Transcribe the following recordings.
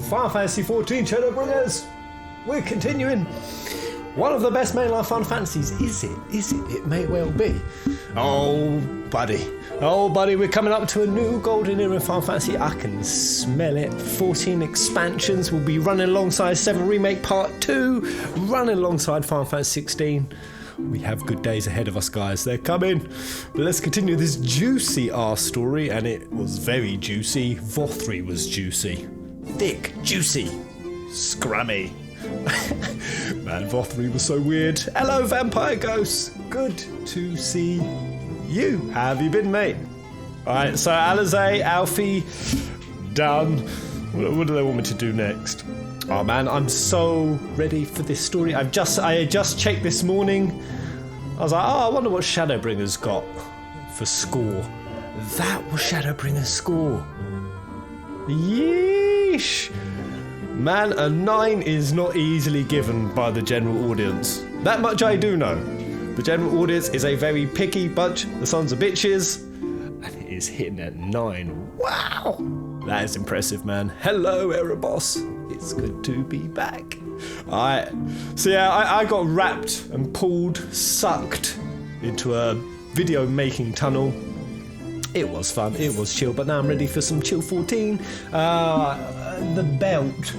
Final Fantasy 14 Shadowbringers. We're continuing. One of the best mainline Final Fantasies, is it? Is it? It may well be. Oh, buddy. Oh, buddy, we're coming up to a new golden era in Final Fantasy. I can smell it. 14 expansions will be running alongside 7 Remake Part 2, running alongside Final Fantasy 16. We have good days ahead of us, guys. They're coming. But let's continue this juicy R story, and it was very juicy. Vothri was juicy. Thick, juicy, scrummy. Man, Vothri was so weird. Hello, vampire ghosts. Good to see you. How have you been, mate? Alright, so Alizé, Alfie, done. What do they want me to do next? Oh man, I'm so ready for this story. I just checked this morning. I was like, oh, I wonder what Shadowbringers got for score. That was Shadowbringers' score. Yeesh. Man, a 9 is not easily given by the general audience. That much I do know. The general audience is a very picky bunch, the sons of bitches, and it is hitting at 9. Wow! That is impressive, man. Hello, Erebos. It's good to be back. Alright, so yeah, I got wrapped and pulled, sucked into a video making tunnel. It was fun, it was chill, but now I'm ready for some chill 14. The belt.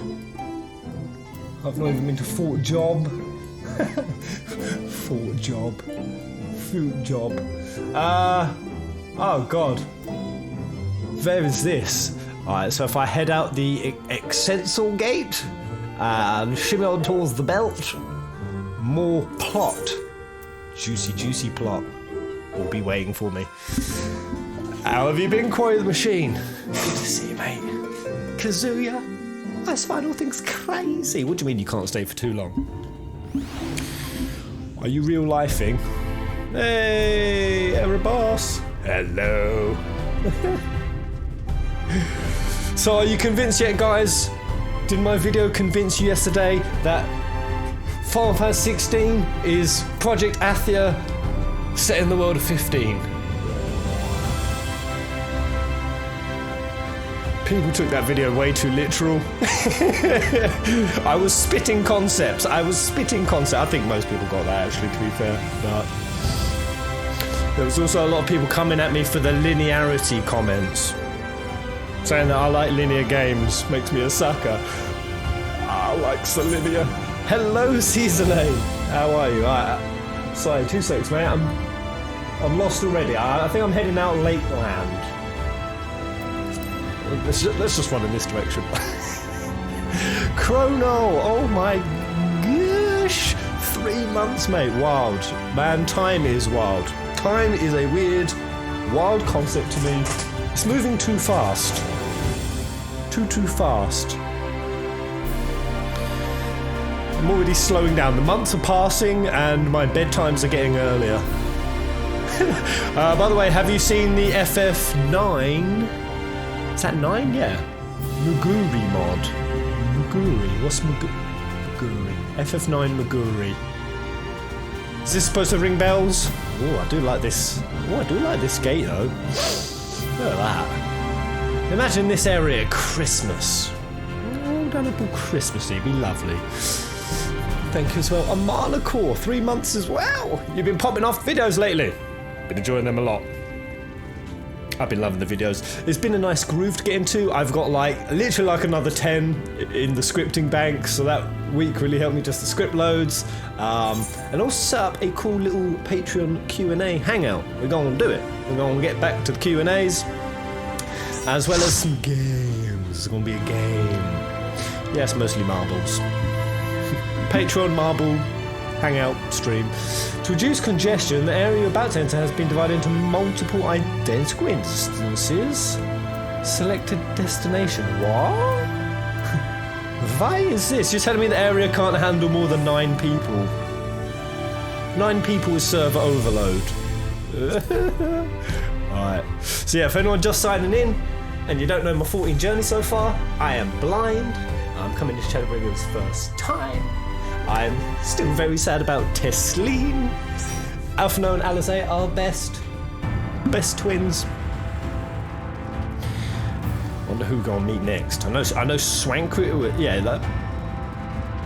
I've not even been to Fort Job. Fort Job. Fruit Job. Oh god. Where is this? Alright, so if I head out the Exensal Gate and shimmy on towards the belt, more plot. Juicy, juicy plot will be waiting for me. How have you been, Quarry the Machine? Good to see you, mate. Kazuya, I find all things crazy. What do you mean you can't stay for too long? Are you real-lifing? Hey, Erebos. Hello. So are you convinced yet, guys? Did my video convince you yesterday that Final Fantasy 16 is Project Athia set in the world of 15? People took that video way too literal. I was spitting concepts. I think most people got that, actually, to be fair. But there was also a lot of people coming at me for the linearity comments, saying that I like linear games, makes me a sucker. I like so linear. Hello, Season 8. How are you? Sorry, 2 seconds, mate. I'm lost already. I think I'm heading out Lakeland. Let's just run in this direction. Chrono, oh my gosh. 3 months, mate. Wild. Man, time is wild. Time is a weird, wild concept to me. It's moving too fast. Too fast. I'm already slowing down. The months are passing and my bedtimes are getting earlier. By the way, have you seen the FF9? Is that 9? Yeah. Muguri mod. Muguri. What's Muguri? FF9 Muguri. Is this supposed to ring bells? Oh, I do like this. Oh, I do like this gate though. Look at that. Imagine this area at Christmas. Oh, done up all Christmassy. It'd be lovely. Thank you as well. Amana Core, 3 months as well. You've been popping off videos lately. Been enjoying them a lot. I've been loving the videos. It's been a nice groove to get into. I've got literally another 10 in the scripting bank, so that week really helped me just the script loads. And also set up a cool little Patreon Q&A hangout. We're going to do it. We're going to get back to the Q&As, as well as some games. It's going to be a game. Yes, mostly marbles. Patreon marble hangout stream. To reduce congestion, the area you're about to enter has been divided into multiple identical instances. Selected destination. What? Why is this? You're telling me the area can't handle more than 9 people. 9 people is server overload. Alright. So yeah, if anyone just signing in and you don't know my 14 journey so far, I am blind. I'm coming to Shadowbringers first time. I'm still very sad about Tesleen. Alphino and Alizé are best twins. On wonder who we're gonna meet next. I know Swankrid. Yeah, that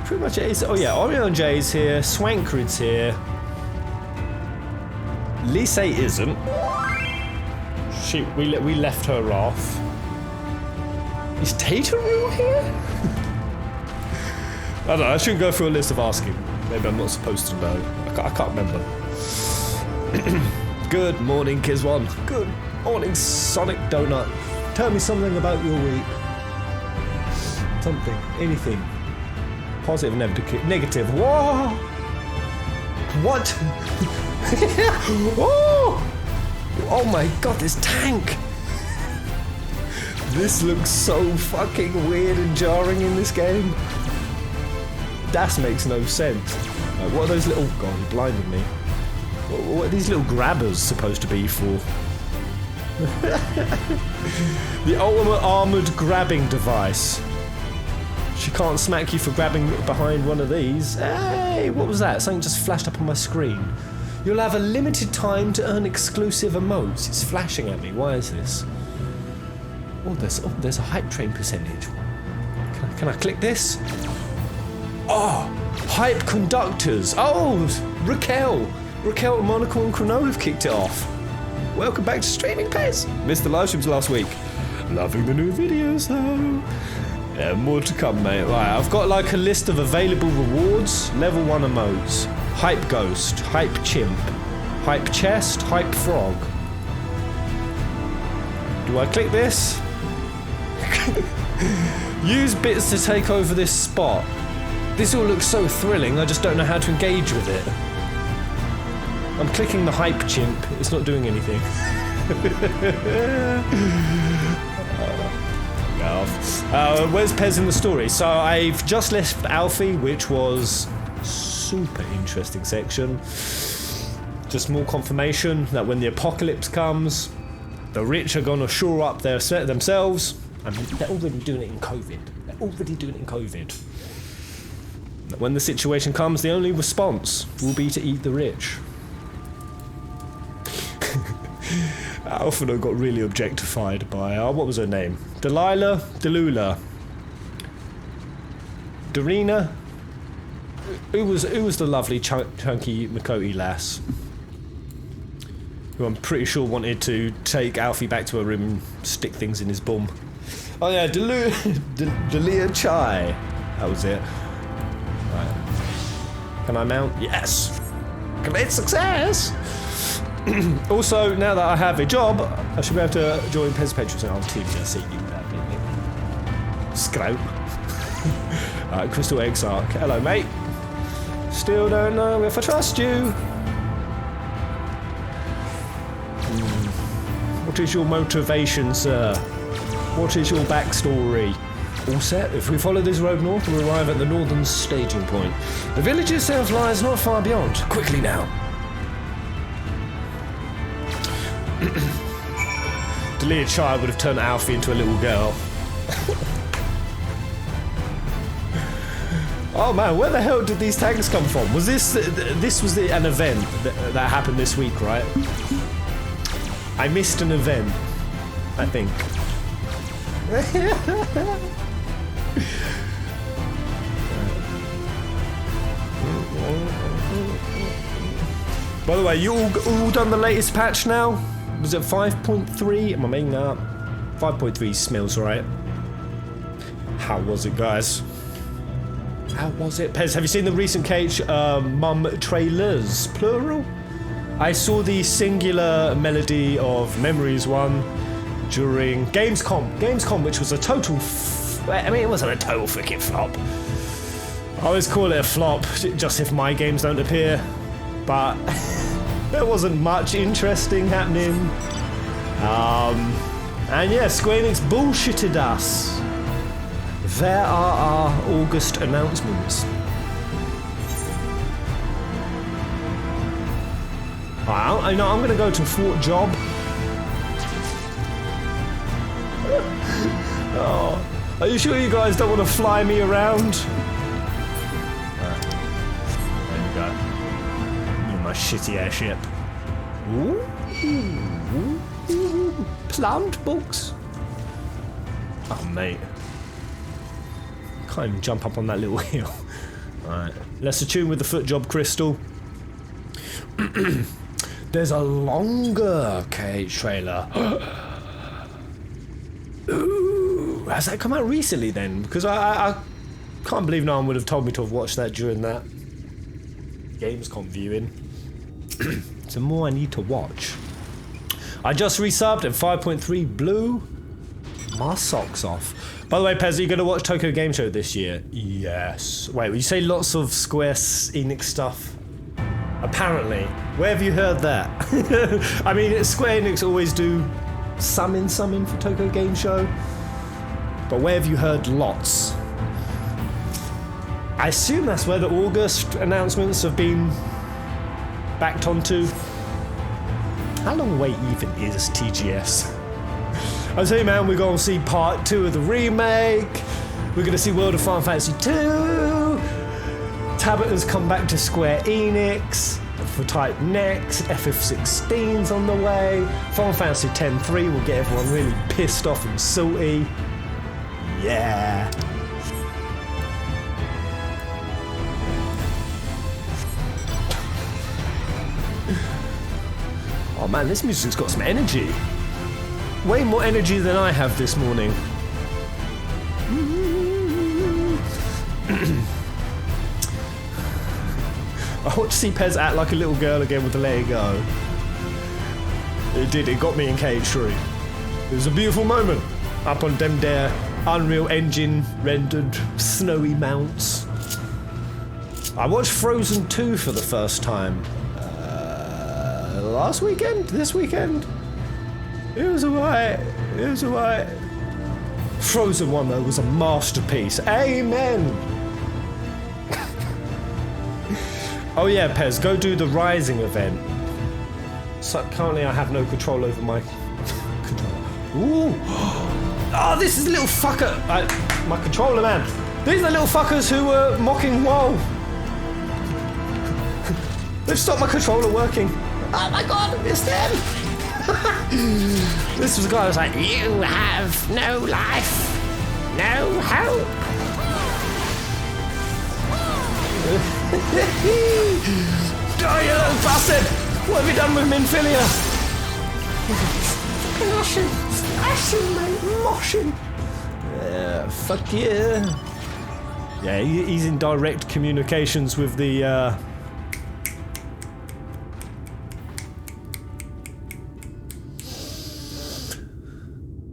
pretty much it is. Oh yeah, Orion J's here. Swankrid's here. Lise isn't. We left her off. Is Tataroo here? I don't know. I shouldn't go through a list of asking. Maybe I'm not supposed to know. I can't remember. Good morning, Kizwan. Good morning, Sonic Donut. Tell me something about your week. Something. Anything. Positive, negative. Whoa! What? Oh! Oh my god, this tank! This looks so fucking weird and jarring in this game. That makes no sense. Like, what are those little... God, you're blinding me. What are these little grabbers supposed to be for? The ultimate armoured grabbing device. She can't smack you for grabbing behind one of these. Hey, what was that? Something just flashed up on my screen. You'll have a limited time to earn exclusive emotes. It's flashing at me. Why is this? Oh, there's a hype train percentage. Can I click this? Oh, hype conductors. Oh, Raquel, Monaco and Chrono have kicked it off. Welcome back to streaming, Pez. Missed the live streams last week. Loving the new videos though. Yeah, more to come, mate. Right, I've got like a list of available rewards. Level 1 emotes. Hype Ghost, Hype Chimp, Hype Chest, Hype Frog. Do I click this? Use bits to take over this spot. This all looks so thrilling, I just don't know how to engage with it. I'm clicking the Hype Chimp, it's not doing anything. Where's Pez in the story? So I've just left Alfie, which was super interesting section. Just more confirmation that when the apocalypse comes, the rich are gonna shore up themselves. I mean, they're already doing it in COVID. When the situation comes, the only response will be to eat the rich. Alphino got really objectified by, what was her name? Delula? Darina? Who was the lovely chunky Makoti lass? Who I'm pretty sure wanted to take Alfie back to her room and stick things in his bum. Oh yeah, Delia Chai. That was it. Right. Can I mount? Yes! Commit success! Also, now that I have a job, I should be able to join Pez Patrons and I'll team you. See you there, baby. Scrope. Alright, Crystal Exarch. Hello, mate. Still don't know if I trust you. What is your motivation, sir? What is your backstory? All set. If we follow this road north, we'll arrive at the northern staging point. The village itself lies not far beyond. Quickly now. Delia Chai would have turned Alfie into a little girl. Oh man, where the hell did these tanks come from? Was this an event that happened this week, right? I missed an event, I think. By the way, you all done the latest patch now? Was it 5.3? Am I making that up? 5.3 smells right. How was it, guys? How was it? Pez, have you seen the recent KH Mum trailers? Plural? I saw the singular melody of Memories one during Gamescom, which was a total it wasn't a total freaking flop. I always call it a flop just if my games don't appear, but there wasn't much interesting happening. And yeah, Square Enix bullshitted us. There are our August announcements. I know I'm going to go to Fort Job. Oh, are you sure you guys don't want to fly me around? There you go. You're my shitty airship. Ooh. Plant books. Oh, mate. Can't even jump up on that little hill. Alright. Let's attune with the foot job crystal. There's a longer KH trailer. Ooh, has that come out recently then? Because I can't believe no one would have told me to have watched that during that Gamescom viewing. So more I need to watch. I just resubbed at 5.3 blue. My socks off. By the way, Pez, are you going to watch Tokyo Game Show this year? Yes. Wait, will you say lots of Square Enix stuff? Apparently. Where have you heard that? I mean, Square Enix always do some for Tokyo Game Show. But where have you heard lots? I assume that's where the August announcements have been backed onto. How long away even is TGS? I say, man, we're going to see part 2 of the remake. We're going to see World of Final Fantasy 2. Tabata's come back to Square Enix for Type Next. FF16's on the way. Final Fantasy X-3 will get everyone really pissed off and salty. Yeah. Oh man, this music's got some energy. Way more energy than I have this morning. I want to see Pez act like a little girl again with the Let It Go. It did, it got me in KH3. It was a beautiful moment. Up on them there Unreal Engine rendered snowy mounts. I watched Frozen 2 for the first time. Last weekend? This weekend? It was alright. It was alright. Frozen 1 though was a masterpiece. Amen! Oh yeah, Pez, go do the Rising event. So currently I have no control over my controller. Ooh! Oh, this is a little fucker! My controller, man. These are little fuckers who were mocking WoW. They've stopped my controller working. Oh my god, it's them! This was a guy who was like, you have no life, no hope. Oh, you little bastard! What have you done with Minfilia? Moshing, mate, moshing. Yeah, fuck yeah. Yeah, he's in direct communications with the,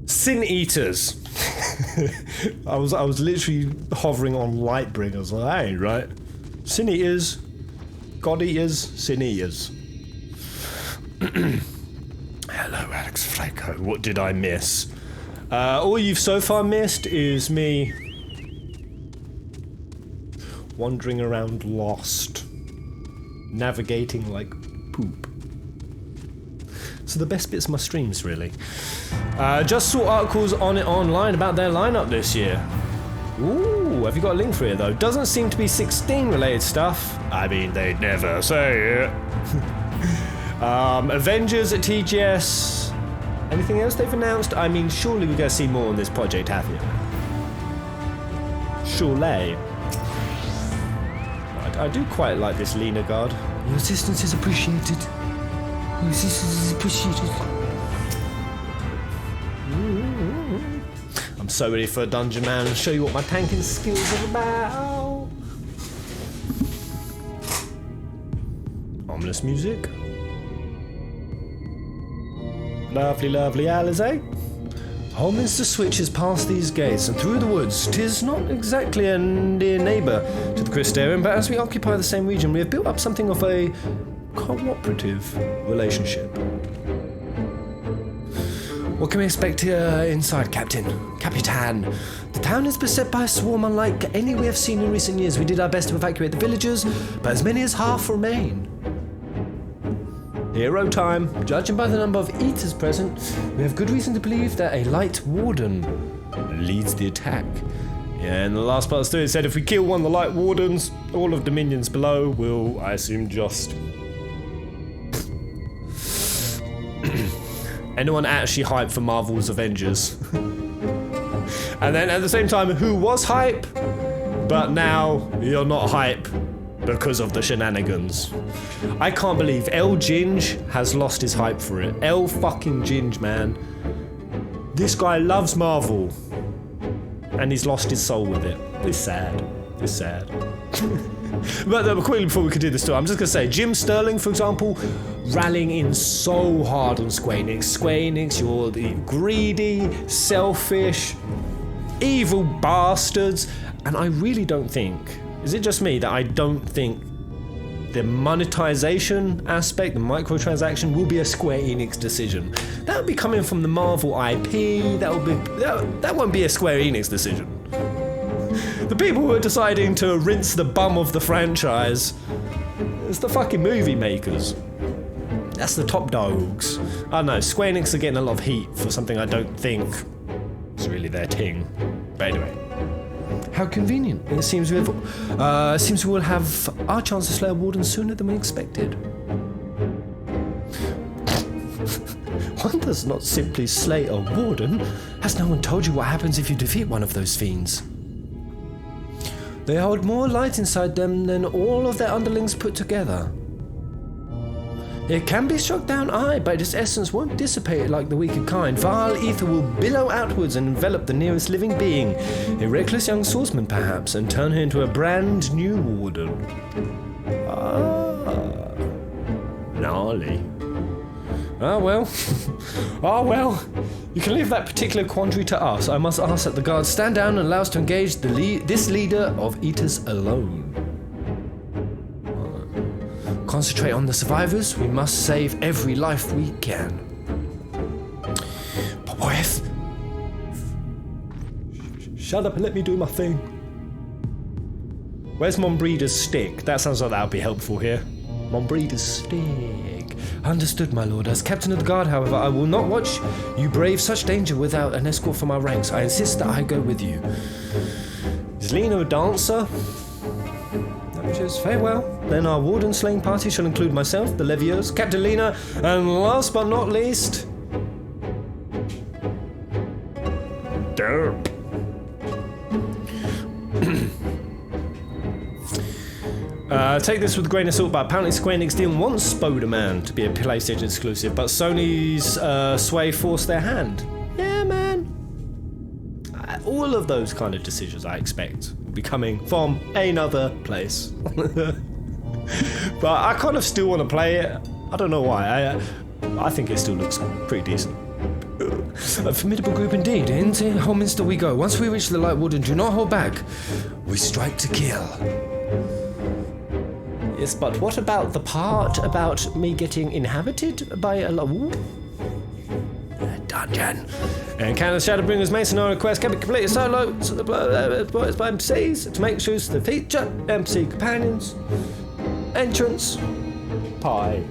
Sin Eaters. I was literally hovering on Lightbringers. Like, that ain't right. Sin Eaters, God Eaters, Sin Eaters. Hello, Alex Flaco. What did I miss? All you've so far missed is me wandering around lost, navigating like poop. So the best bits of my streams, really. Just saw articles on it online about their lineup this year. Ooh, have you got a link for it though? Doesn't seem to be 16 related stuff. I mean, they'd never say it. Avengers at TGS. Anything else they've announced? I mean, surely we're going to see more on this project, haven't you? Surely. I do quite like this Lena guard. Your assistance is appreciated. Your assistance is appreciated. I'm so ready for a dungeon, man. I'll show you what my tanking skills are about. Ominous music. Lovely, lovely Alizé. Holminster switches past these gates and through the woods. 'Tis not exactly a near neighbour to the Crystarium, but as we occupy the same region, we have built up something of a cooperative relationship. What can we expect here inside, Captain? Capitan. The town is beset by a swarm unlike any we have seen in recent years. We did our best to evacuate the villagers, but as many as half remain. Hero time. Judging by the number of eaters present, we have good reason to believe that a light warden leads the attack. Yeah, and the last part of the story said if we kill one of the light wardens, all of the minions below will, I assume, just... Anyone actually hyped for Marvel's Avengers? And then at the same time, who was hype, but now you're not hype because of the shenanigans. I can't believe El Ginge has lost his hype for it. El fucking Ginge, man. This guy loves Marvel, and he's lost his soul with it. It's sad. It's sad. But quickly before we continue the story, I'm just going to say, Jim Sterling, for example, rallying in so hard on Square Enix. Square Enix, you're the greedy, selfish, evil bastards. And I really don't think, is it just me that I don't think the monetization aspect, the microtransaction, will be a Square Enix decision. That would be coming from the Marvel IP, that won't be a Square Enix decision. The people who are deciding to rinse the bum of the franchise, it's the fucking movie makers. That's the top dogs. I don't know, Square Enix are getting a lot of heat for something I don't think is really their thing. But anyway. How convenient. It seems we will have our chance to slay a warden sooner than we expected. One does not simply slay a warden. Has no one told you what happens if you defeat one of those fiends? They hold more light inside them than all of their underlings put together. It can be struck down, aye, but its essence won't dissipate like the weaker kind. Vile ether will billow outwards and envelop the nearest living being, a reckless young swordsman perhaps, and turn her into a brand new warden. Ah, gnarly. Ah well, ah well, you can leave that particular quandary to us. I must ask that the guards stand down and allow us to engage this leader of eaters alone. Concentrate on the survivors. We must save every life we can. But what if... Shut up and let me do my thing. Where's Mombreeder's stick? That sounds like that would be helpful here. Mombreeder's stick. Understood, my lord. As captain of the guard, however, I will not watch you brave such danger without an escort from our ranks. I insist that I go with you. Is Lena a dancer? Which is very well. Then our warden slaying party shall include myself, the Leviers, Captain Lena, and last but not least... Derp. Take this with a grain of salt, but apparently Square Enix didn't want Spider-Man to be a PlayStation exclusive, but Sony's sway forced their hand. Yeah, man. All of those kind of decisions, I expect, will be coming from another place. But I kind of still want to play it. I don't know why. I think it still looks pretty decent. A formidable group indeed. Into Holminster we go. Once we reach the Light Warden, do not hold back. We strike to kill. Yes, but what about the part about me getting inhabited by a dungeon? And can the Shadowbringers main scenario quest can be completed solo by NPCs to make choose the feature NPC companions entrance pie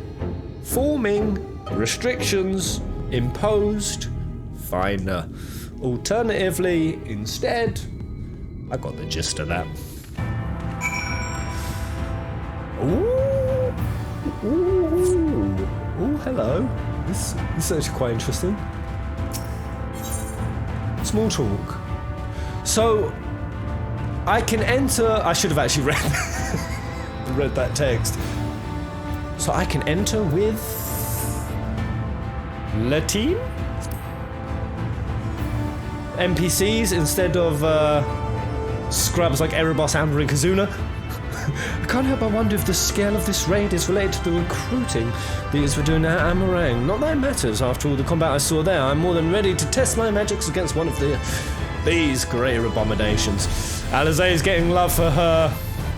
forming restrictions imposed finer. Alternatively, instead, I got the gist of that. Ooh, hello. This is actually quite interesting. Small talk. So, I can enter... I should have actually read that text. So I can enter with... Latin? NPCs instead of scrubs like Erebos, Amber and Kazuna. I can't help but wonder if the scale of this raid is related to the recruiting these were doing at Amarang. Not that it matters, after all the combat I saw there. I'm more than ready to test my magics against one of these greater abominations. Alizé is getting love for her...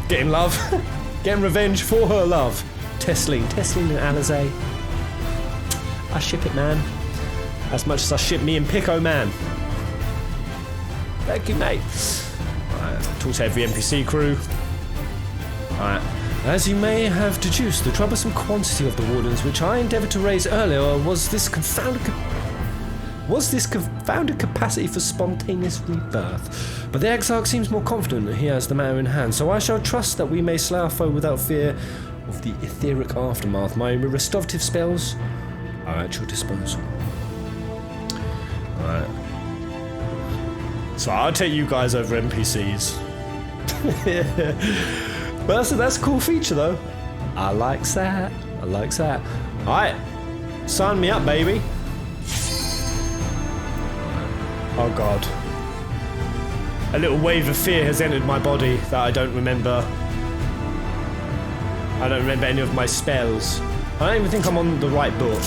Getting love? Getting revenge for her love. Tesling and Alizé. I ship it, man. As much as I ship me and Pico, man. Thank you, mate. Alright, talk to every NPC crew. Alright. As you may have deduced, the troublesome quantity of the wardens which I endeavoured to raise earlier was this confounded capacity for spontaneous rebirth. But the Exarch seems more confident that he has the matter in hand, so I shall trust that we may slay our foe without fear of the etheric aftermath. My restorative spells are at your disposal. Alright. So I'll take you guys over NPCs. But that's a cool feature though. I like that. I like that. Alright. Sign me up, baby. Oh god. A little wave of fear has entered my body that I don't remember. I don't remember any of my spells. I don't even think I'm on the right book.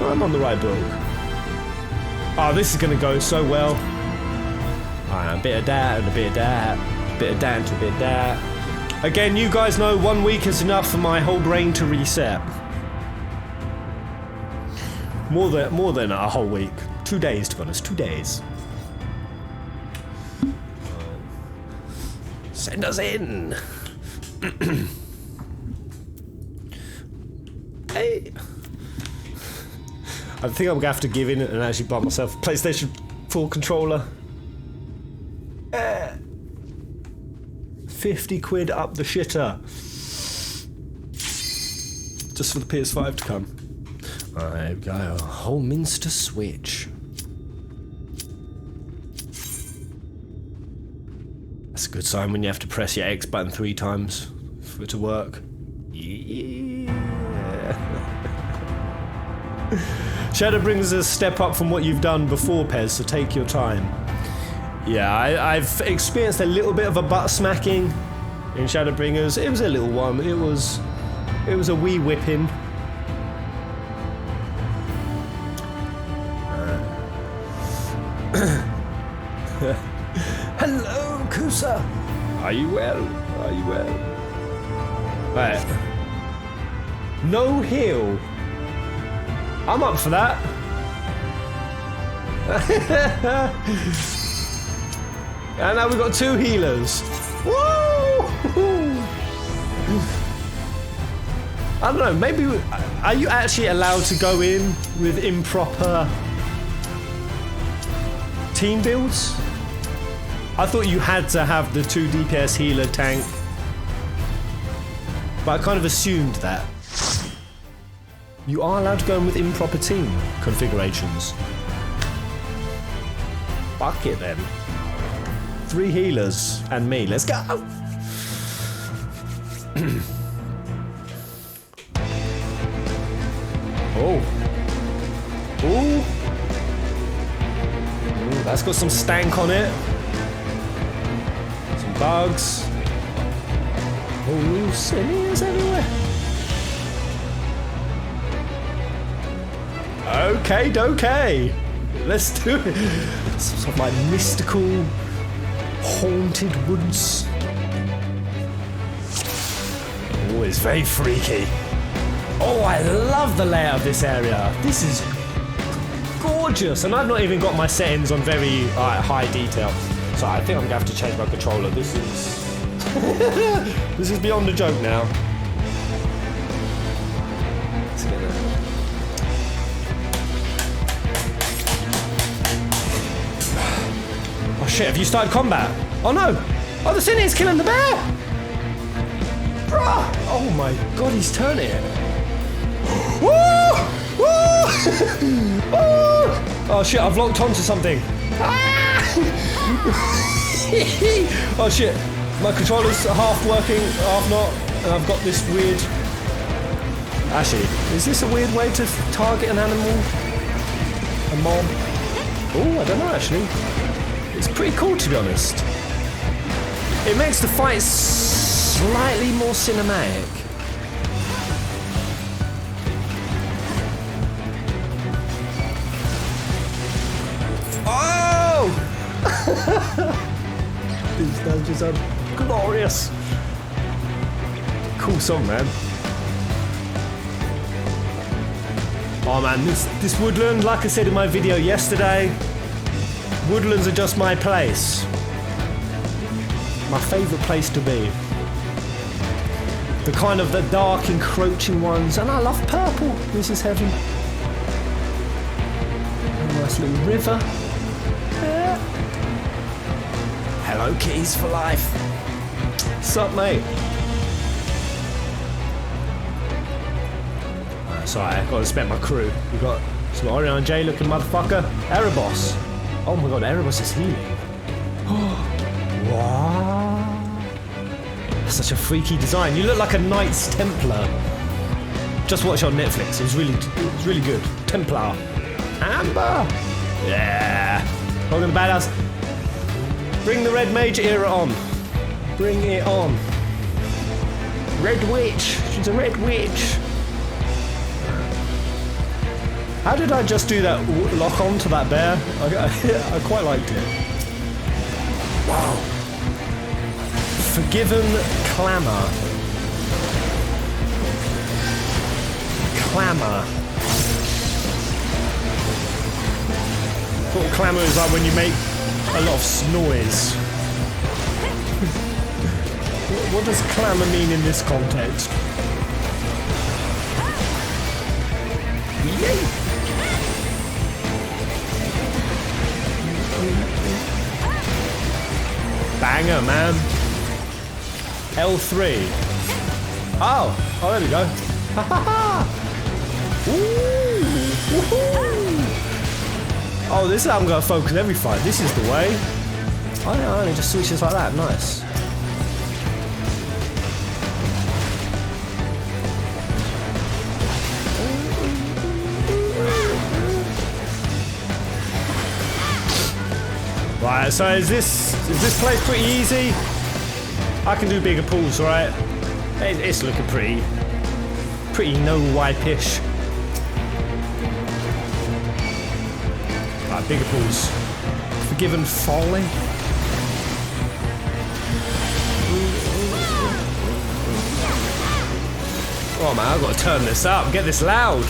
I'm on the right book. Oh, this is gonna go so well. Alright, a bit of that and a bit of that. A bit of that and a bit of that. Again, you guys know 1 week is enough for my whole brain to reset. More than a whole week. 2 days, to be honest. 2 days. Send us in. Hey. I think I'm gonna have to give in and actually buy myself a PlayStation 4 controller. 50 quid up the shitter. Just for the PS5 to come. There we go. A whole Minster Switch. That's a good sign when you have to press your X button 3 times for it to work. Yeah. Shadowbringers is a step up from what you've done before, Pez, so take your time. Yeah, I've experienced a little bit of a butt smacking in Shadowbringers. It was a little one. It was a wee whipping. Hello, Kusa. Are you well? Are you well? Right. No heal. I'm up for that. And now we've got 2 healers. Woo! I don't know, maybe... Are you actually allowed to go in with improper team builds? I thought you had to have the 2 DPS healer tank. But I kind of assumed that. You are allowed to go in with improper team configurations. Fuck it then. 3 healers and me. Let's go! Oh. Ooh. Ooh, that's got some stank on it. Some bugs. Oh, sillies everywhere. Okay. Let's do it. Some sort of like mystical, haunted woods. Oh, it's very freaky. Oh, I love the layout of this area. This is gorgeous. And I've not even got my settings on very high detail. So I think I'm gonna have to change my controller. This is... this is beyond a joke now. Let's get it. Oh shit, have you started combat? Oh no! Oh, the Cynian's killing the bear! Bruh! Oh my god, he's turning it. Woo! Woo! Oh shit, I've locked onto something. Oh shit, my controller's half working, half not, and I've got this weird... Actually, is this a weird way to target an animal? A mob? Oh, I don't know actually. It's pretty cool to be honest. It makes the fight slightly more cinematic. Oh! These dungeons are glorious. Cool song, man. Oh man, this woodland, like I said in my video yesterday, woodlands are just my place. My favourite place to be. The kind of the dark, encroaching ones, and I love purple. This is heaven. A nice little river. Yeah. Hello, kitties for life. Sup, mate? Sorry, I've got to respect my crew. We've got It's an Orion J looking motherfucker. Erebos. Oh my god, Erebos is healing. Wow. That's such a freaky design. You look like a Knights Templar. Just watch on Netflix. It was really good. Templar. Amber. Yeah. Welcome to Badass. Bring the Red Mage era on. Bring it on. Red Witch. She's a Red Witch. How did I just do that lock on to that bear? I quite liked it. Wow. Forgiven Clamour. Clamour. What clamour is like when you make a lot of noise. What does clamour mean in this context? Yay! Banger, man. L3. Oh, there we go. Ha ha ha! Oh, this is how I'm going to focus every fight. This is the way. Oh, yeah, I only just switches like that. Nice. Right, so is this place pretty easy? I can do bigger pulls, right? It's looking pretty no-wipe-ish. Right, bigger pulls. Forgiven Folly. Oh man, I've got to turn this up, get this loud.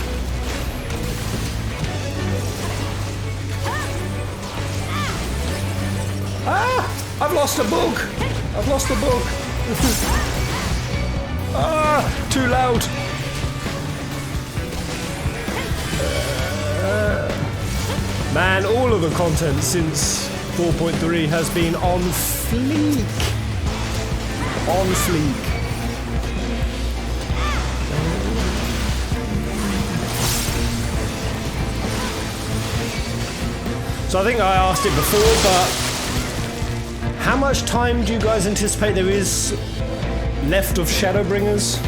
Ah! I've lost a book! I've lost a book! Ah! Too loud! Man, all of the content since 4.3 has been on fleek! On fleek. So I think I asked it before, but how much time do you guys anticipate there is left of Shadowbringers?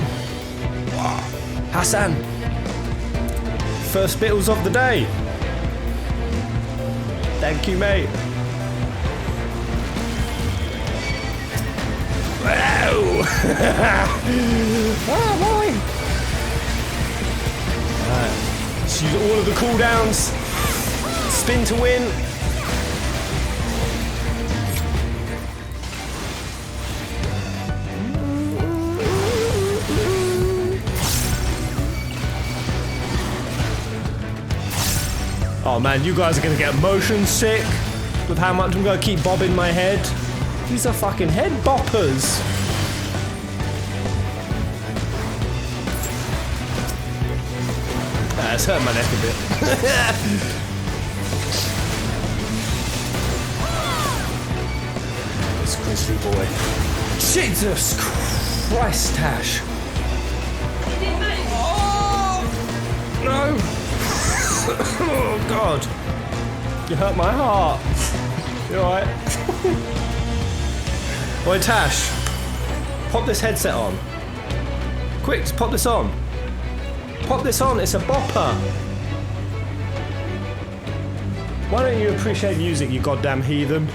Hassan, first bittles of the day. Thank you, mate. Wow! Oh boy! Alright, let's use all of the cooldowns. Spin to win. Oh man, you guys are gonna get motion sick with how much I'm gonna keep bobbing my head. These are fucking head boppers. It's hurting my neck a bit. This grizzly boy. Jesus Christ, Tash. Oh no. Oh god. You hurt my heart. You alright? Boy, Tash, pop this headset on. Quick, pop this on. Pop this on, it's a bopper. Why don't you appreciate music, you goddamn heathen?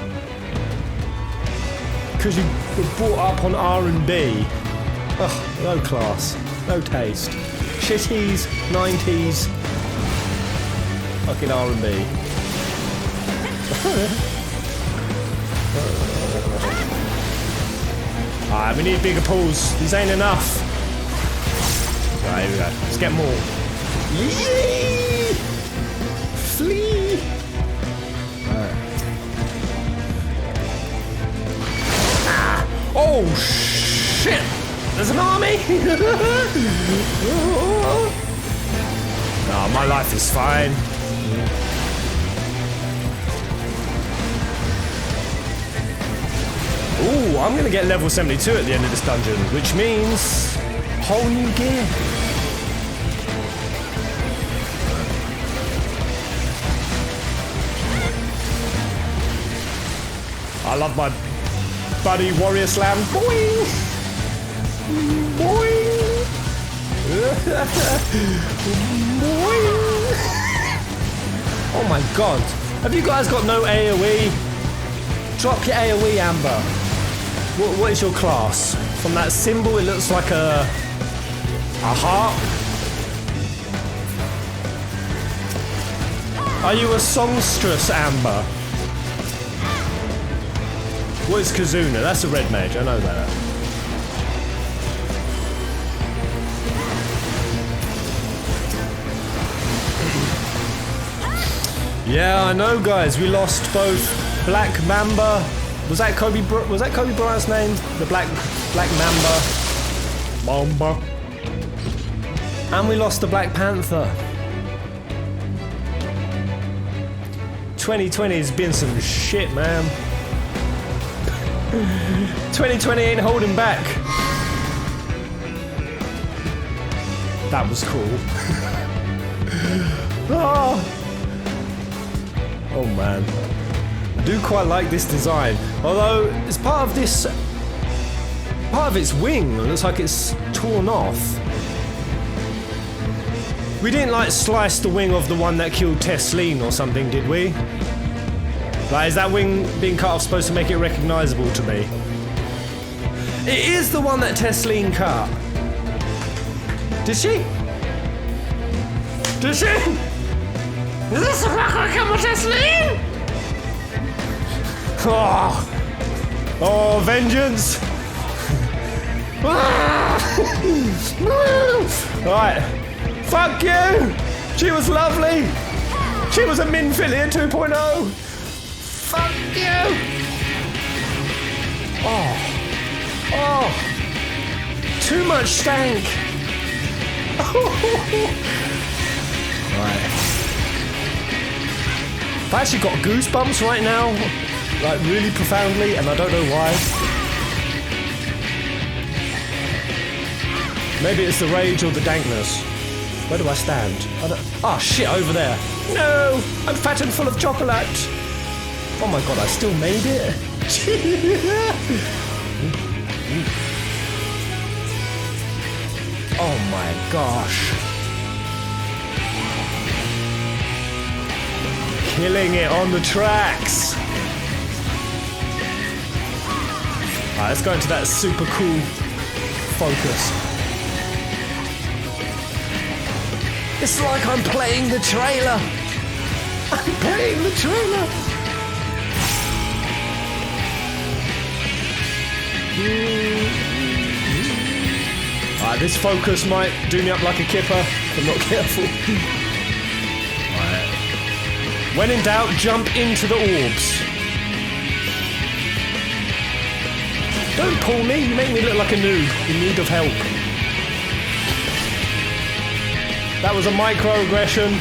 Because you were brought up on R&B. Ugh, no class, no taste. Shitties, 90s, fucking R&B. Alright, we need bigger pulls. These ain't enough. Right, here we go. Let's get more. Yee! Flee! Right. Ah! Oh, shit! There's an army! Oh, my life is fine. Ooh, I'm gonna get level 72 at the end of this dungeon, which means whole new gear. I love my buddy Warrior Slam. Boing! Boing! Boing! Oh my god. Have you guys got no AoE? Drop your AoE, Amber. What is your class? From that symbol, it looks like a heart. Are you a songstress, Amber? What is Kazuna? That's a red mage, I know that. Yeah, I know, guys. We lost both Black Mamba. Was that Kobe Bryant's name? The Black Mamba. Mamba. And we lost the Black Panther. 2020 has been some shit, man. 2020 ain't holding back. That was cool. Oh man. I do quite like this design. Although it's part of its wing. It looks like it's torn off. We didn't like slice the wing of the one that killed Tesleen or something, did we? Like, is that wing being cut off supposed to make it recognizable to me? It is the one that Tesleen cut. Did she? Did she? Is this the fucking come of Tesleen? Oh, vengeance! Right. Fuck you! She was lovely! She was a Minfilia 2.0! Fuck you! Oh! Too much stank! Right. I've actually got goosebumps right now. Like, really profoundly, and I don't know why. Maybe it's the rage or the dankness. Where do I stand? Oh shit, over there. No! I'm fat and full of chocolate! Oh my god, I still made it? Oh my gosh. Killing it on the tracks! Alright, let's go into that super cool focus. It's like I'm playing the trailer! I'm playing the trailer! Alright, this focus might do me up like a kipper if I'm not careful. Alright. When in doubt, jump into the orbs. Don't pull me, you make me look like a noob in need of help. That was a microaggression.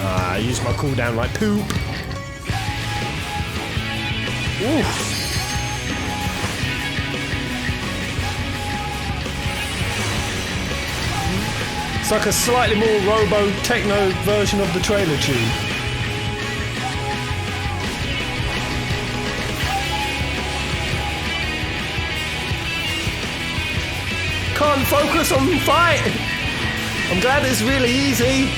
I used my cooldown like poop. Oof. It's like a slightly more robo-techno version of the trailer tune. Can't focus on the fight! I'm glad it's really easy.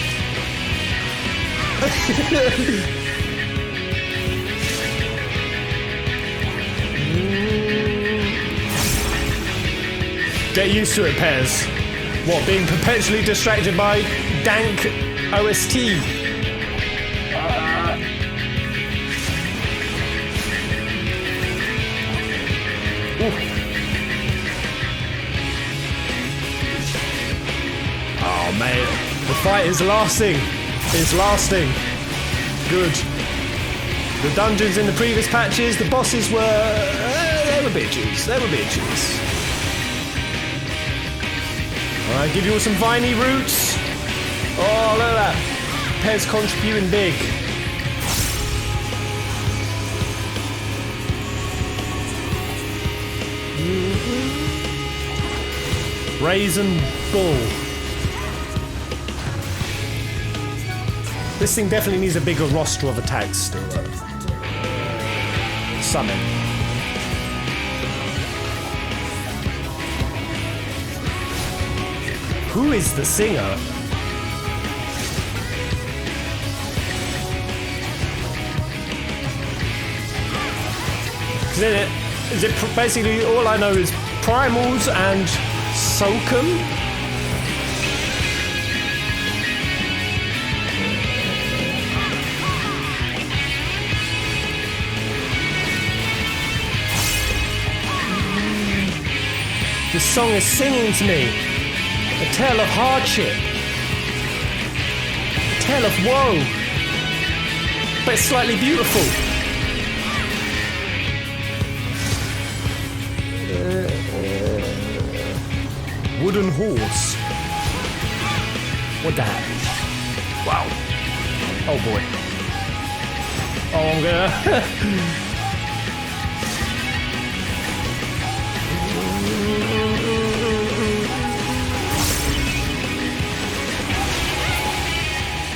Get used to it, Pez. What, being perpetually distracted by dank OST? Oh, mate. The fight is lasting. It's lasting. Good. The dungeons in the previous patches, the bosses were... they were bitches. They were bitches. Alright, give you all some viney roots. Oh, look at that. Pez contributing big. Raisin Bull. This thing definitely needs a bigger roster of attacks still though. Summon. Who is the singer? Is it basically all I know is primals and Sokum? This song is singing to me a tale of hardship, a tale of woe, but it's slightly beautiful. Wooden horse. What the heck? Wow. Oh boy. Oh, I'm gonna...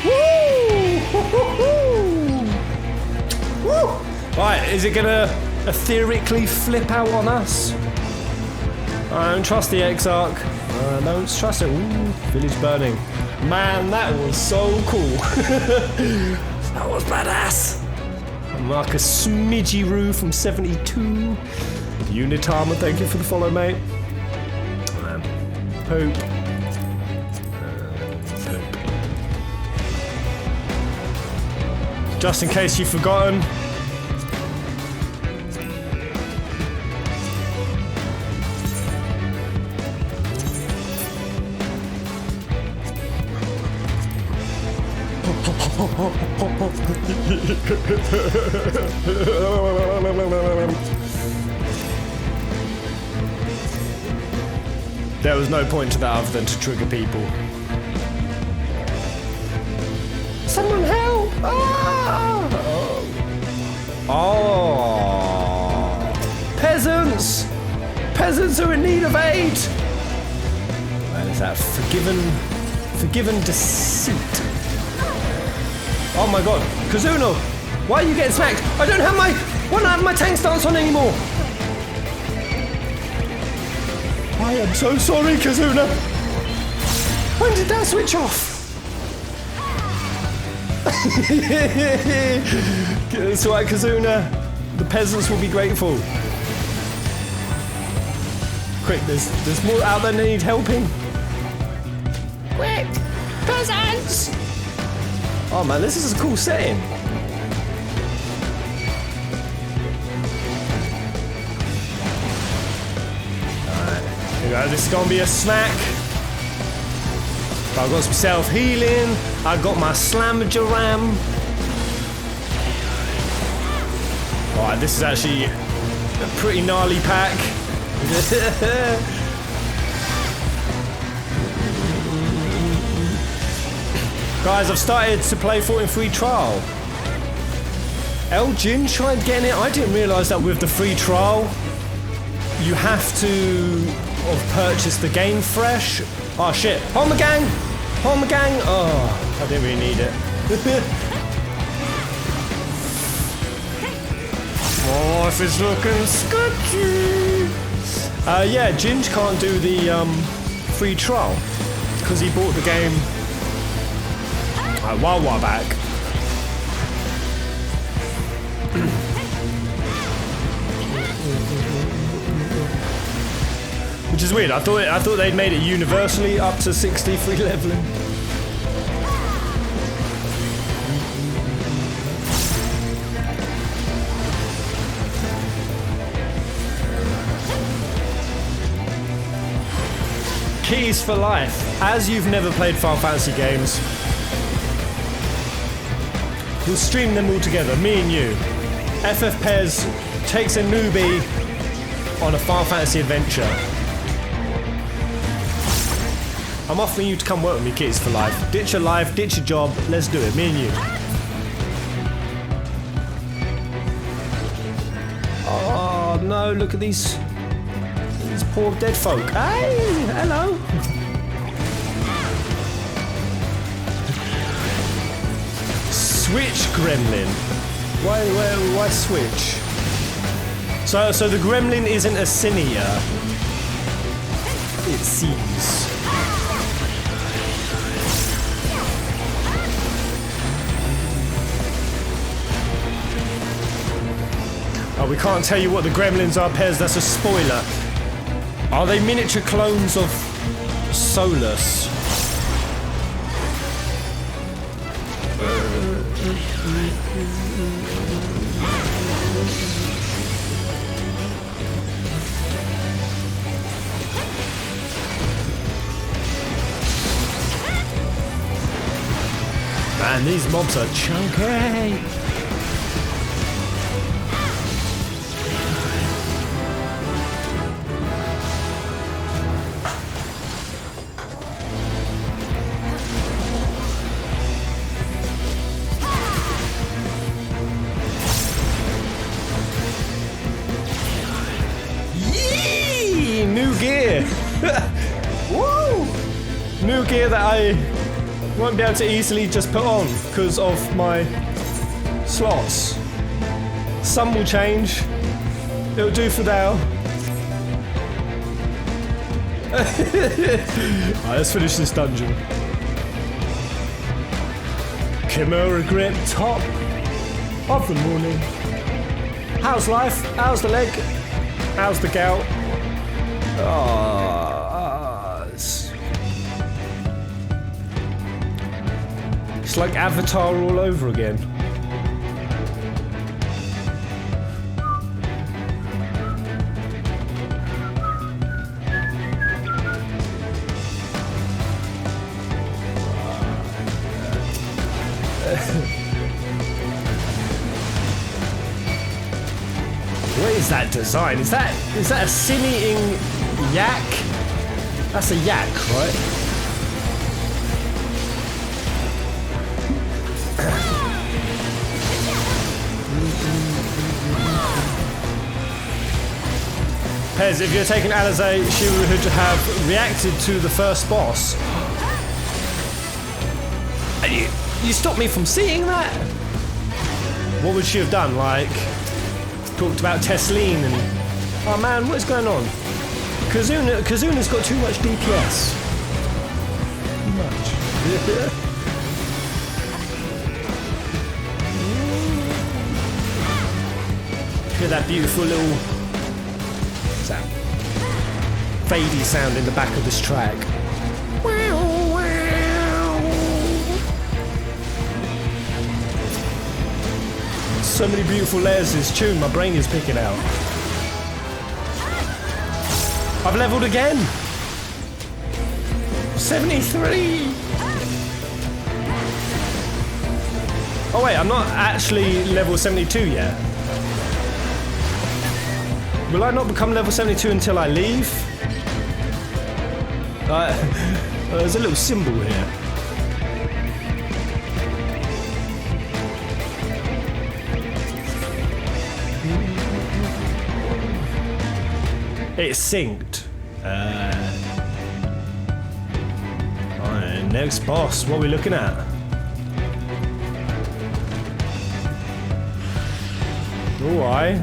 Woo! Woo! Right, is it gonna etherically flip out on us? I don't trust the Exarch. I don't trust it. Ooh, village burning. Man, that was so cool. That was badass. Marcus Smidgy Roo from 72. Unitama, thank you for the follow, mate. Pope. Pope. Just in case you've forgotten. There was no point to that other than to trigger people. Someone help! Ah! Oh! Peasants! Peasants are in need of aid! Where is that? Forgiven deceit. Oh my god, Kazuno! Why are you getting smacked? I don't have my tank stance on anymore! I am so sorry, Kazuna! When did that switch off? It's alright, Kazuna. The peasants will be grateful. Quick, there's more out there that need helping. Quick! Peasants! Oh man, this is a cool setting. Alright, here we go. This is gonna be a snack. I've got some self-healing. I've got my Slammageram. Alright, this is actually a pretty gnarly pack. Guys, I've started to play 14 free trial. Elgin tried getting it. I didn't realise that with the free trial, you have to purchase the game fresh. Oh shit. Homer gang! Homer gang! Oh, I didn't really need it. Oh, if it's looking sketchy. Yeah, Ginge can't do the free trial because he bought the game a while back. Which is weird. I thought they'd made it universally up to 60 free leveling. Keys for life. As you've never played Final Fantasy games, we'll stream them all together, me and you. FF Pez takes a newbie on a Final Fantasy adventure. I'm offering you to come work with me, Keys for life. Ditch your life, ditch your job, let's do it, me and you. Oh no, look at these poor dead folk. Hey, hello. Switch gremlin. Why switch? So the gremlin isn't a senior. It seems. Oh, we can't tell you what the gremlins are, Pez. That's a spoiler. Are they miniature clones of Solus? Man, these mobs are chunky. Yee! New gear. Woo! New gear that I won't be able to easily just put on because of my slots. Some will change. It'll do for now. Alright, let's finish this dungeon. Chimera grip, top of the morning. How's life? How's the leg? How's the gout? It's like Avatar all over again. What is that design? Is that a sin-eating yak? That's a yak, right? Pez, if you're taking Alizé, she would have reacted to the first boss. And you stopped me from seeing that? What would she have done? Like, talked about Tesleen and... Oh man, what is going on? Kazuna's got too much DPS. Too much. Hear that beautiful little... What's that? Fadey sound in the back of this track. So many beautiful layers of this tune, my brain is picking out. I've leveled again! 73! Oh wait, I'm not actually level 72 yet. Will I not become level 72 until I leave? There's a little symbol here. It's synced. Alright, next boss. What are we looking at? Alright.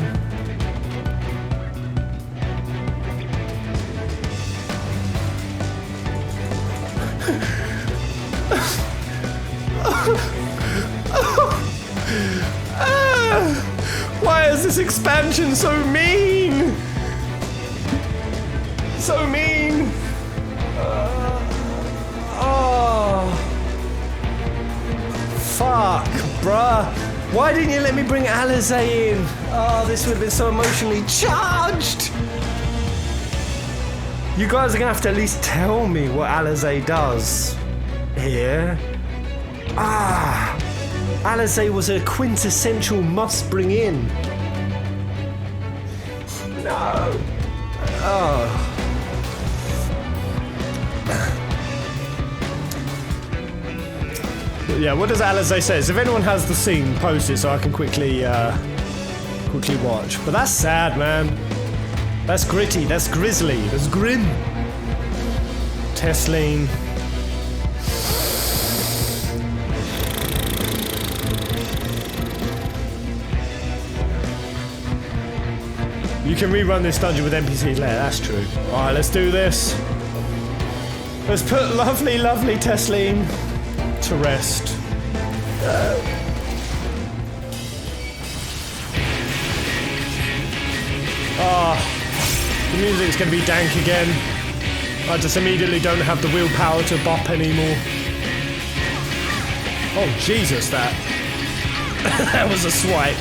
Why is this expansion so mean? So mean. Fuck, bruh. Why didn't you let me bring Alizé in? Oh, this would have been so emotionally charged. You guys are gonna have to at least tell me what Alizé does here. Alizé was a quintessential must bring in. No. Oh. Yeah, what does Alizé say? If anyone has the scene, post it so I can quickly watch. But that's sad, man. That's gritty, that's grisly, that's grim. Tesleen. You can rerun this dungeon with NPCs later, that's true. Alright, let's do this. Let's put lovely, lovely Tesleen to rest. The music's gonna be dank again. I just immediately don't have the willpower to bop anymore. Oh Jesus, that that was a swipe.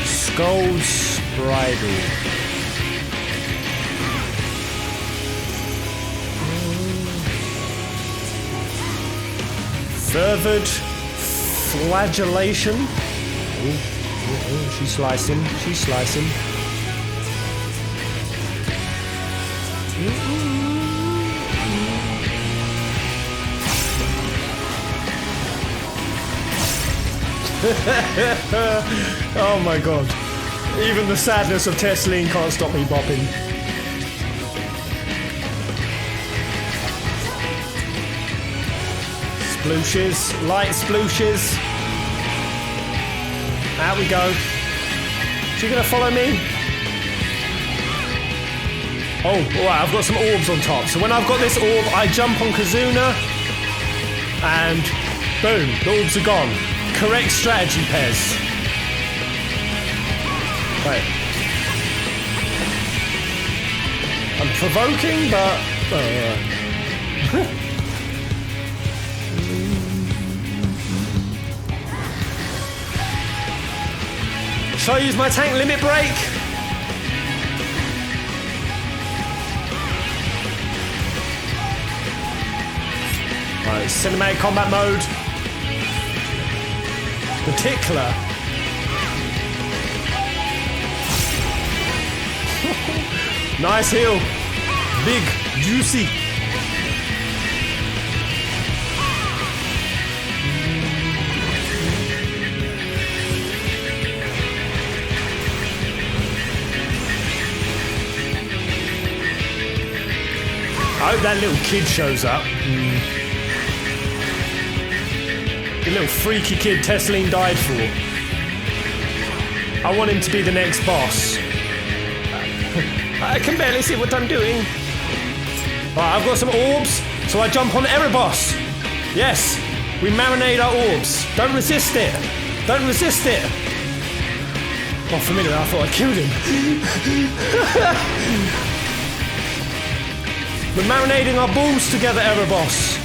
Skull's Bridle. Fervid Flagellation. Oh, she's slicing. She's slicing. Oh my god. Even the sadness of Tesleen can't stop me bopping. Splooshes. Light splooshes. Out we go. Is she gonna follow me? Oh, alright, I've got some orbs on top. So when I've got this orb, I jump on Kazuna, and boom, the orbs are gone. Correct strategy, Pez. Right. I'm provoking, but... Shall I use my tank limit break? Right, cinematic combat mode. The tickler. Nice heal. Big, juicy. I hope that little kid shows up. The little freaky kid Tesleen died for. I want him to be the next boss. I can barely see what I'm doing. Right, I've got some orbs, so I jump on Erebos. Yes, we marinate our orbs. Don't resist it. Don't resist it. Oh, for a minute I thought I killed him. We're marinating our balls together, Erebos.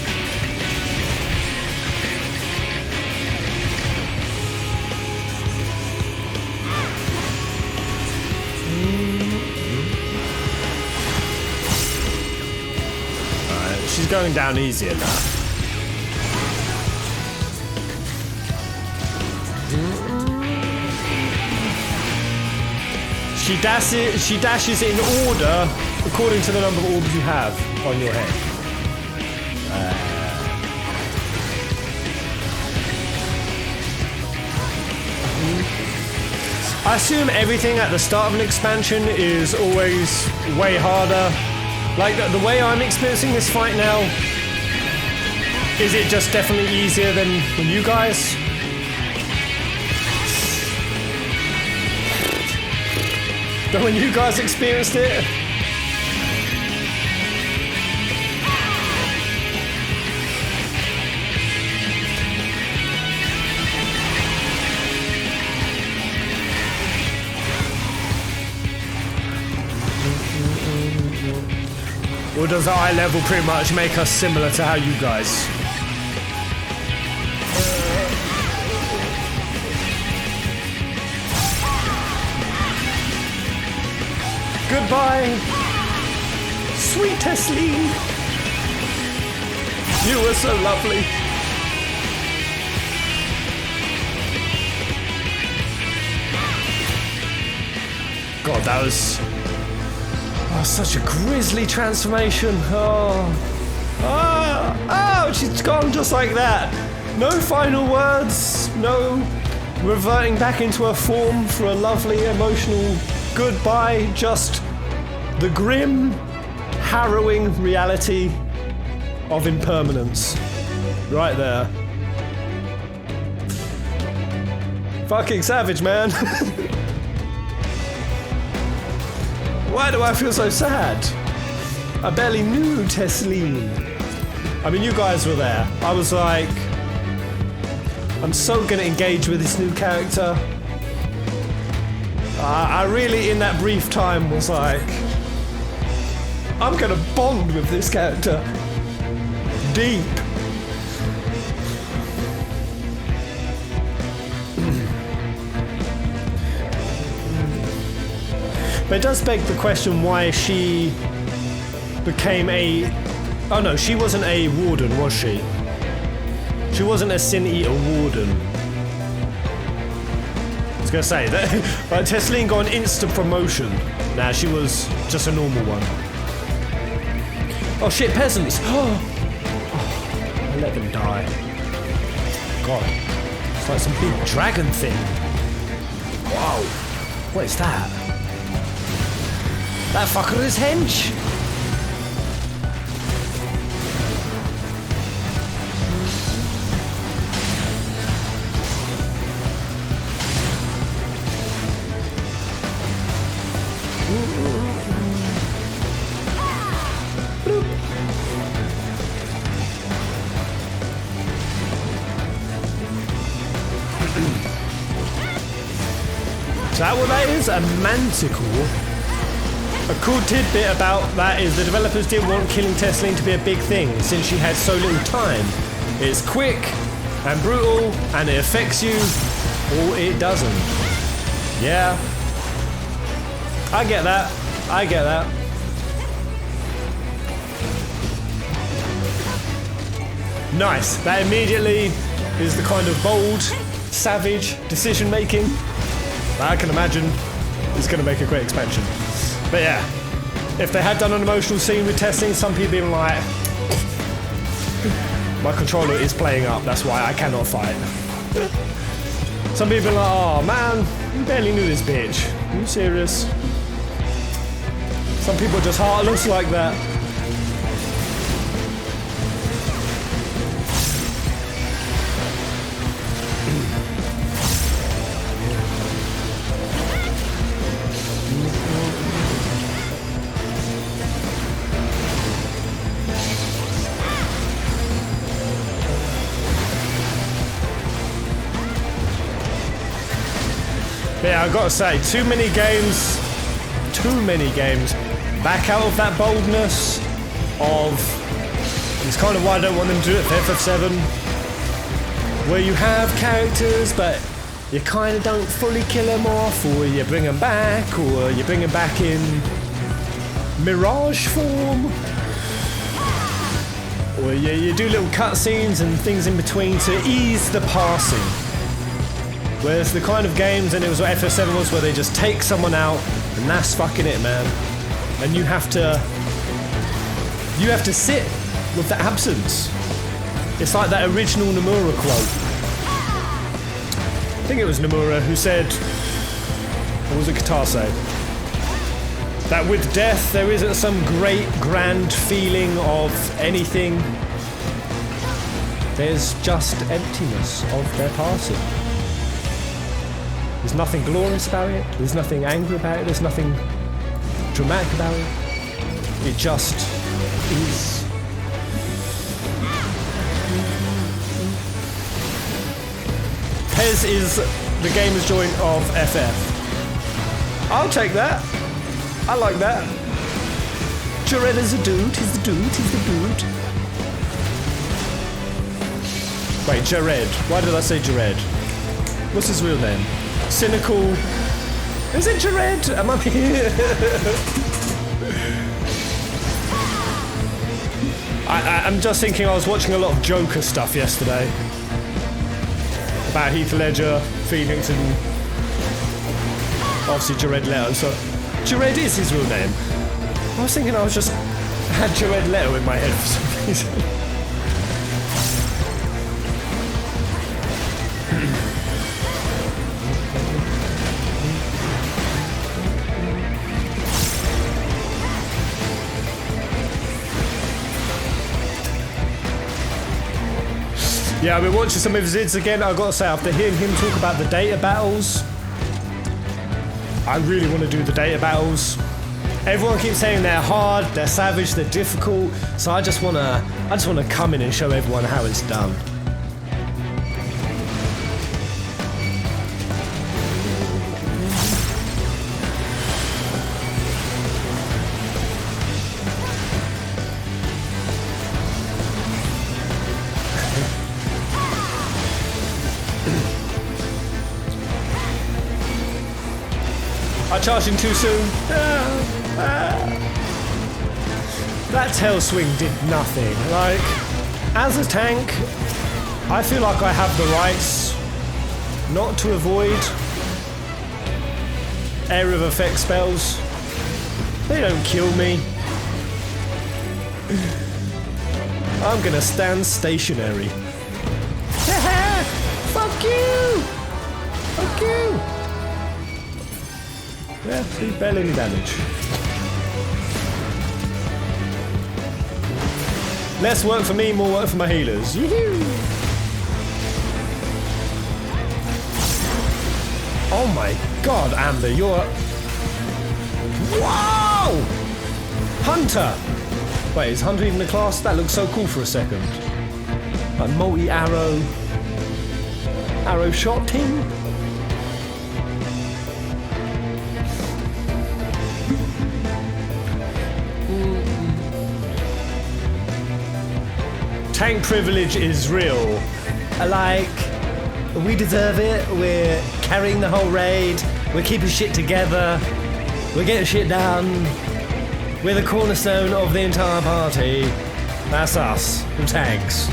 Alright, she's going down easier now. She dashes in order according to the number of orbs you have on your head. I assume everything at the start of an expansion is always way harder. Like the way I'm experiencing this fight now, is it just definitely easier than you guys? Than when you guys experienced it? Or does the eye level pretty much make us similar to how you guys? Goodbye, sweet Tesleen. You were so lovely. God, that was such a grisly transformation. Oh, she's gone just like that. No final words, no reverting back into her form for a lovely emotional goodbye, just the grim, harrowing reality of impermanence. Right there. Fucking savage, man. Why do I feel so sad? I barely knew Tesleen. I mean, you guys were there. I was like, I'm so gonna engage with this new character. I really, in that brief time, was like, I'm gonna bond with this character. Deep. But it does beg the question why she became a... Oh no, she wasn't a warden, was she? She wasn't a Sin Eater warden. I was gonna say, that Tesleen got an instant promotion. Nah, she was just a normal one. Oh shit, peasants! Oh, I let them die. God, it's like some big dragon thing. Wow, what is that? That fucker is hench! Is that what that is? A manticore? A cool tidbit about that is the developers didn't want killing Tesleen to be a big thing since she had so little time. It's quick and brutal and it affects you or it doesn't. Yeah. I get that. I get that. Nice. That immediately is the kind of bold, savage decision making that I can imagine is going to make a great expansion. But yeah, if they had done an emotional scene with Tesleen, some people even like, my controller is playing up, that's why I cannot fight. Some people are like, oh man, you barely knew this bitch. Are you serious? Some people are just heartless like that. Yeah, I've got to say, too many games back out of that boldness of, it's kind of why I don't want them to do it for FF7, where you have characters but you kind of don't fully kill them off, or you bring them back, or you bring them back in mirage form, or you do little cutscenes and things in between to ease the passing. Whereas the kind of games, and it was what FF7 was, where they just take someone out, and that's fucking it, man. And you have to sit with the absence. It's like that original Nomura quote. I think it was Nomura who said, what was it Katase? That with death there isn't some great grand feeling of anything. There's just emptiness of their passing. There's nothing glorious about it, there's nothing angry about it, there's nothing dramatic about it. It just is. Pez is the gamer's joint of FF. I'll take that. I like that. Jared is a dude, he's the dude, he's the dude. Wait, Jared. Why did I say Jared? What's his real name? Cynical. Is it Jared? Am I here? I'm just thinking, I was watching a lot of Joker stuff yesterday. About Heath Ledger, Phoenix, and obviously Jared Leto. So Jared is his real name. I was thinking I had Jared Leto in my head for some reason. Yeah, I've been watching some of his vids again. I've got to say, after hearing him talk about the data battles, I really want to do the data battles. Everyone keeps saying they're hard, they're savage, they're difficult. So I just wanna come in and show everyone how it's done. I charged him too soon. That tail swing did nothing. Like, as a tank, I feel like I have the rights not to avoid area of effect spells. They don't kill me. I'm gonna stand stationary. Fuck you! Fuck you! Yeah, see, barely any damage. Less work for me, more work for my healers. Yoo-hoo! Oh my god, Amber, you're... Wow! Hunter! Wait, is Hunter even a class? That looks so cool for a second. Like multi-arrow... Arrow shot team? Tank privilege is real. Like, we deserve it. We're carrying the whole raid. We're keeping shit together. We're getting shit done. We're the cornerstone of the entire party. That's us, the tanks.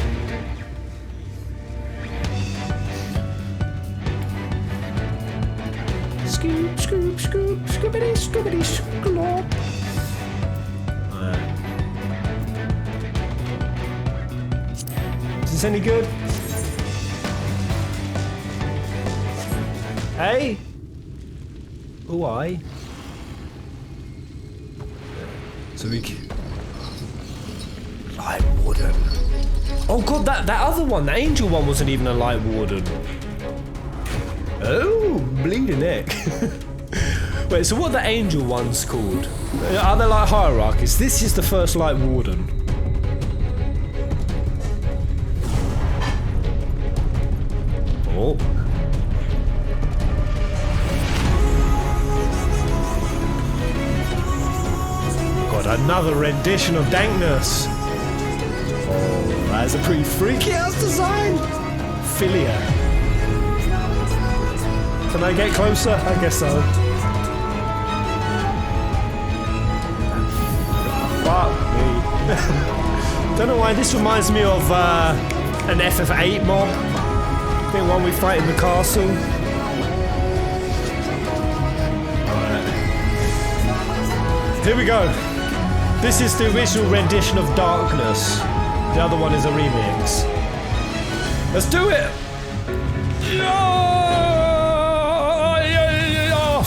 Scoop, scoop, scoop, scoopity, scoopity, scoop. Is this any good? Hey? Oh, I. So we can... Light Warden. Oh god, that other one, the Angel one wasn't even a Light Warden. Oh, bleeding neck. Wait, so what are the Angel ones called? Are they like hierarchies? This is the first Light Warden. Oh. God, another rendition of dankness. Oh, that's a pretty freaky ass design. Philia. Can I get closer? I guess so. Fuck me. Don't know why this reminds me of an FF8 mob. I think one we fight in the castle. Alright. Here we go. This is the original rendition of Darkness. The other one is a remix. Let's do it!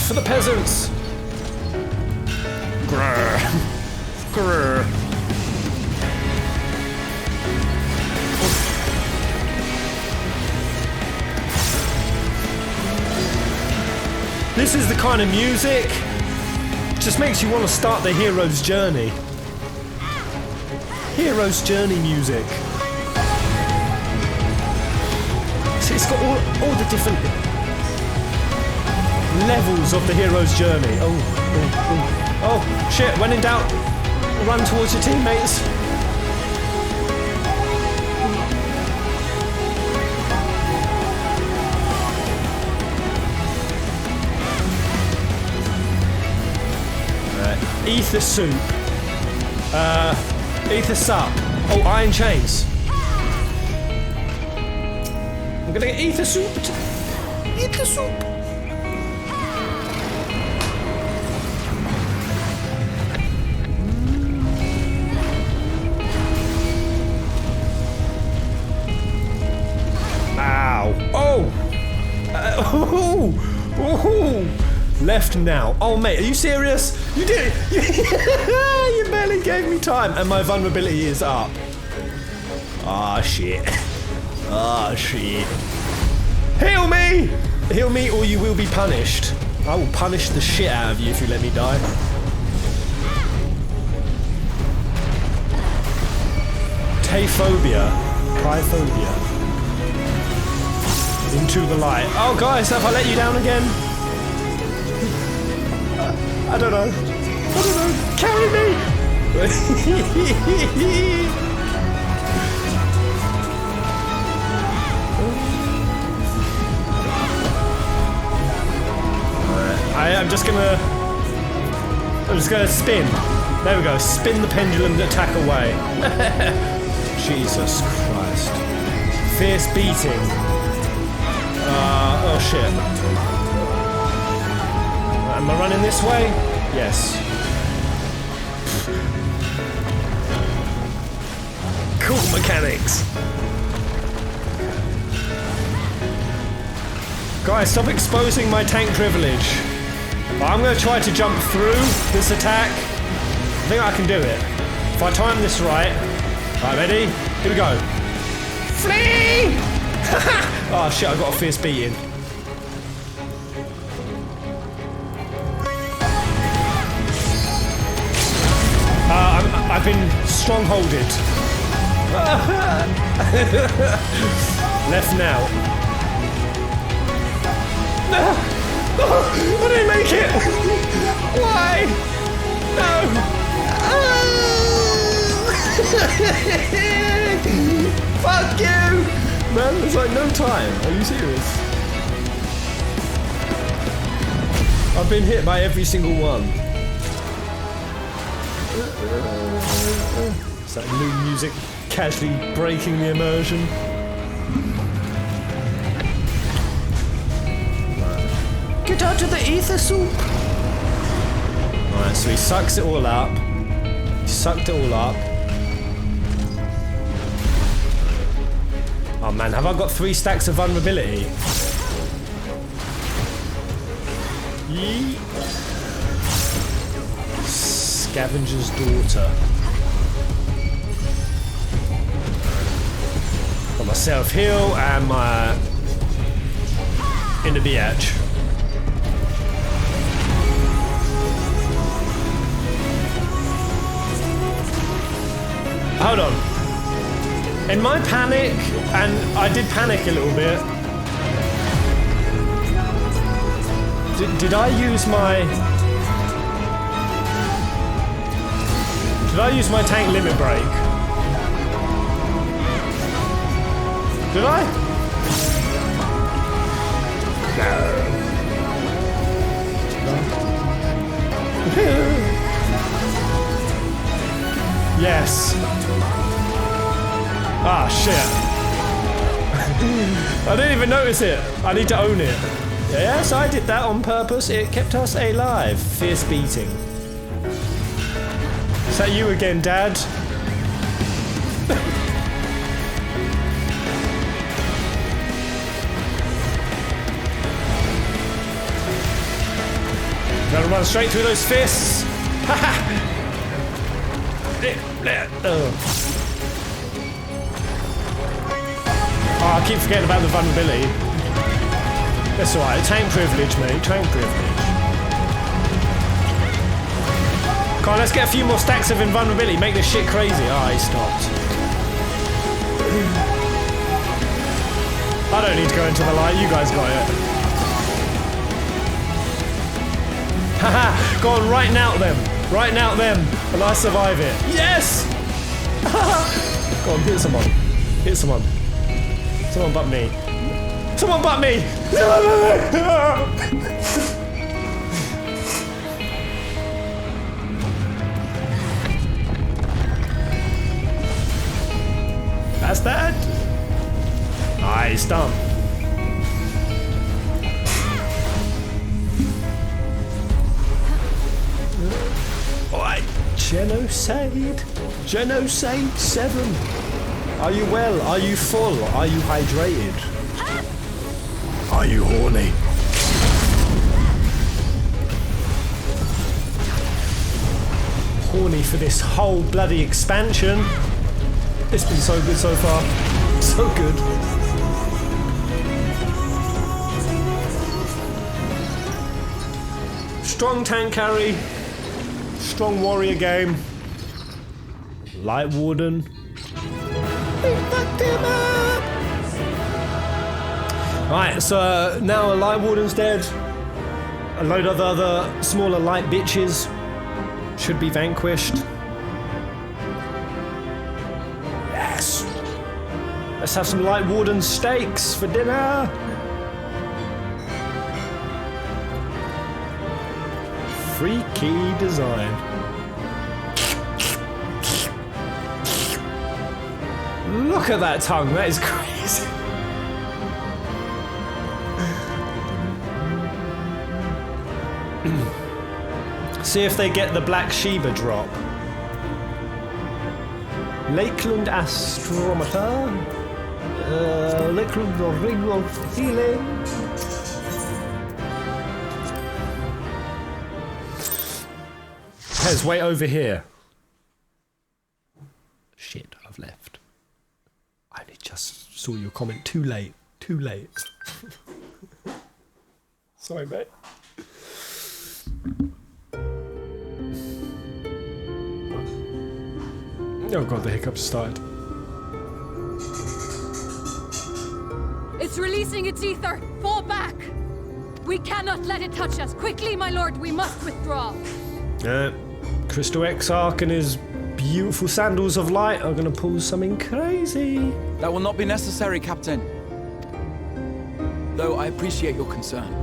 For the peasants! Grrr. Grrr. This is the kind of music just makes you want to start the hero's journey. Hero's journey music. See, it's got all the different levels of the hero's journey. Oh, shit, when in doubt, run towards your teammates. Ether soup. Ether sup. Oh, iron chains. I'm gonna get ether soup. Ether soup. Ow. Oh. Left now. Oh, mate, are you serious? You did it! You barely gave me time, and my vulnerability is up. Ah, shit. Ah, shit. Heal me! Heal me or you will be punished. I will punish the shit out of you if you let me die. Tayphobia. Tryphobia. Into the light. Oh guys, have I let you down again? I don't know. I don't know. Carry me! I'm just gonna spin. There we go. Spin the pendulum to attack away. Jesus Christ. Fierce beating. Oh shit. Am I running this way? Yes. Cool mechanics. Guys, stop exposing my tank privilege. I'm going to try to jump through this attack. I think I can do it. If I time this right. Alright, ready? Here we go. Flee! Oh shit, I got a fierce beating. I've been strongholded. Left now. I didn't make it! Why? No! Fuck you! Man, there's like no time. Are you serious? I've been hit by every single one. Is that new music casually breaking the immersion? Get out of the ether soup! Alright, so he sucks it all up. He sucked it all up. Oh man, have I got 3 stacks of vulnerability? Yeet. Scavenger's daughter. Got my self-heal and my into the edge. Hold on. In my panic, and I did panic a little bit. Did I use my... Did I use my tank limit break? Did I? No. Yes. Ah, shit. I didn't even notice it. I need to own it. Yes, I did that on purpose. It kept us alive. Fierce beating. Is that you again, Dad? Gotta run straight through those fists. Ha ha! Oh, I keep forgetting about the vulnerability. That's alright, tank privilege, mate, tank privilege. Come on, let's get a few more stacks of invulnerability, make this shit crazy. Ah, he stopped. I don't need to go into the light, you guys got it. Haha, go on, right now them. Right now them. And I survive it. Yes! Go on, hit someone. Hit someone. Someone but me. Someone but me! That's that. Nice, done. Alright, genocide. Genocide 7. Are you well? Are you full? Are you hydrated? Are you horny? Horny for this whole bloody expansion. It's been so good so far. So good. Strong tank carry. Strong warrior game. Light Warden. We fucked him up! Right, so now a Light Warden's dead. A load of other smaller light bitches should be vanquished. Yes! Let's have some Light Warden steaks for dinner! Freaky design. Look at that tongue, that is crazy. See if they get the Black Sheba drop. Lakeland Astrometer. Lakeland Ring of Healing. Pez, wait over here. Shit, I've left. I only just saw your comment too late. Too late. Sorry, mate. Oh god, the hiccups started. It's releasing its ether! Fall back! We cannot let it touch us! Quickly, my lord, we must withdraw! Crystal Exarch and his beautiful sandals of light are gonna pull something crazy. That will not be necessary, Captain. Though I appreciate your concern.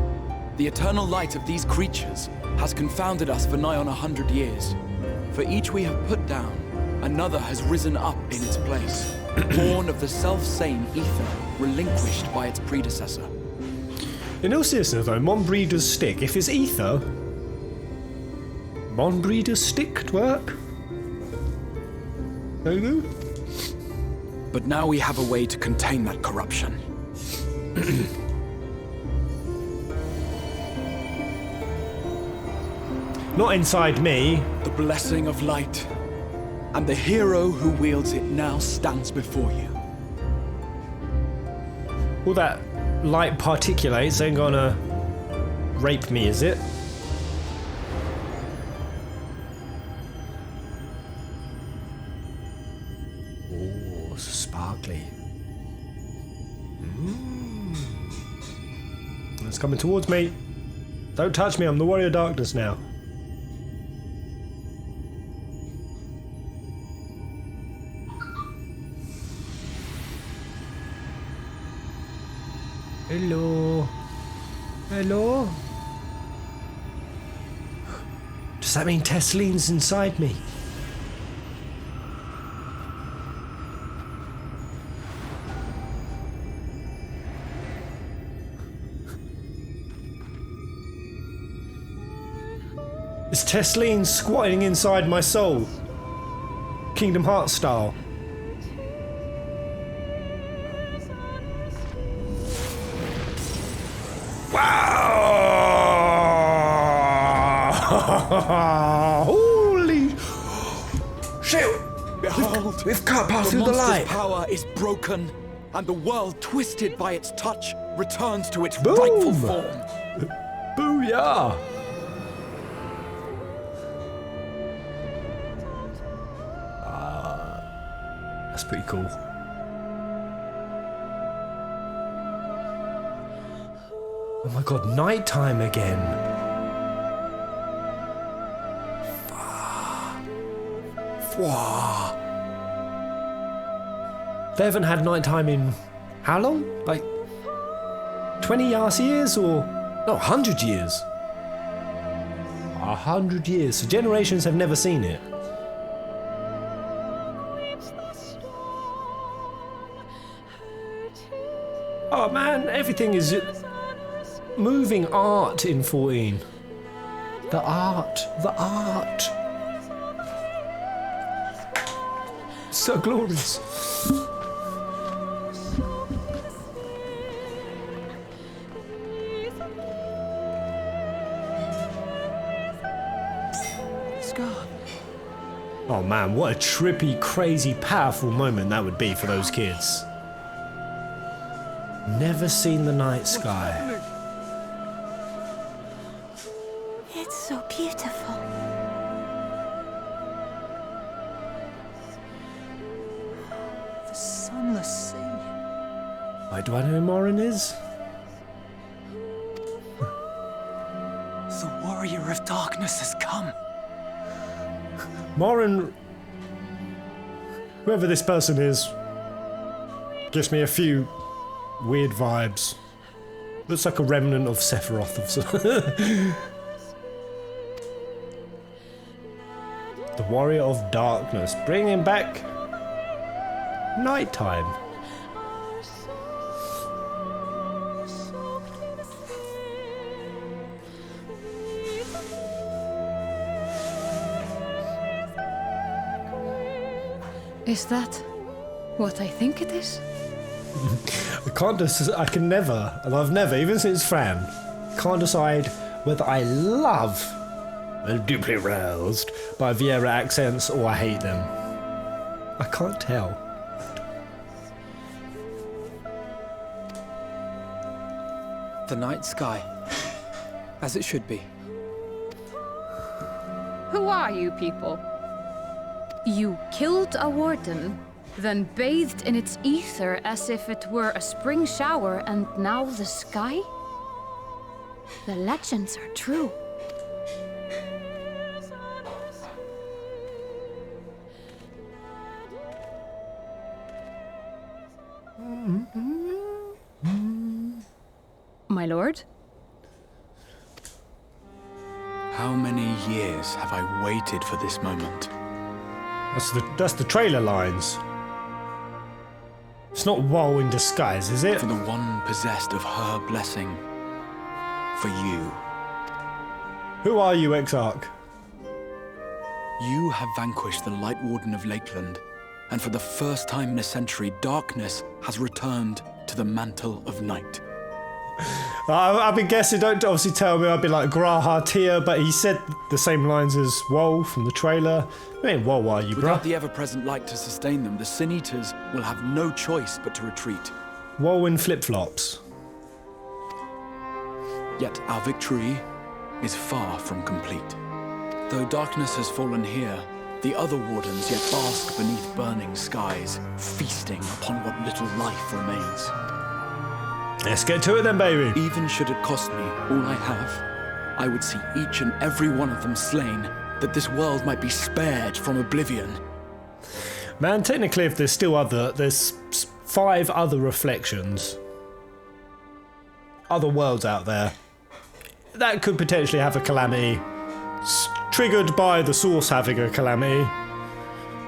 The eternal light of these creatures has confounded us for nigh on 100 years. For each we have put down, another has risen up in its place, born of the self-same ether, relinquished by its predecessor. In all seriousness though, Monbreeder's stick, if it's ether, Monbreeder's stick could work. There you go. But now we have a way to contain that corruption. Not inside me. The blessing of light, and the hero who wields it now stands before you. All that light particulates ain't gonna rape me, is it? Oh, sparkly. It's coming towards me. Don't touch me, I'm the Warrior of Darkness now. Hello. Hello? Does that mean Tesseline's inside me? Is Tesseline squatting inside my soul? Kingdom Hearts style. Holy shit! Behold, we've cut past through the monster's light. Power is broken, and the world, twisted by its touch, returns to its Boom. rightful form. Booyah! That's pretty cool. Oh my god, nighttime again. They haven't had nighttime in how long? Like 20 arse years or no, 100 years. 100 years. So generations have never seen it. Oh man, everything is moving art in 14. The art. So glorious. Scar. Oh man, what a trippy, crazy, powerful moment that would be for those kids. Never seen the night sky. It's so beautiful. The sunless sea. Why do I know who Morin is? The warrior of darkness has come. Morin, whoever this person is, gives me a few weird vibes. Looks like a remnant of Sephiroth of the warrior of darkness, bringing back nighttime. Is that what I think it is? I can never, and I've never, even since Fran, can't decide whether I love and deeply roused by Vieira accents or I hate them. I can't tell. The night sky. As it should be. Who are you people? You killed a warden, then bathed in its ether as if it were a spring shower, and now the sky? The legends are true. My lord? How many years have I waited for this moment? That's the trailer lines. It's not woe in disguise, is it? For the one possessed of her blessing. For you. Who are you, Exarch? You have vanquished the Light Warden of Lakeland, and for the first time in a century, darkness has returned to the mantle of night. I've been guessing, don't obviously tell me, I'd be like Graha Tia, but he said the same lines as Woe from the trailer. I mean, Woe are you, bruh? Without the ever-present light to sustain them, the Sin Eaters will have no choice but to retreat. Woe in flip-flops. Yet our victory is far from complete. Though darkness has fallen here, the other wardens yet bask beneath burning skies, feasting upon what little life remains. Let's get to it then, baby. Even should it cost me all I have, I would see each and every one of them slain, that this world might be spared from oblivion. Man, technically, if there's 5 other reflections, other worlds out there, that could potentially have a calamity, triggered by the source having a calamity.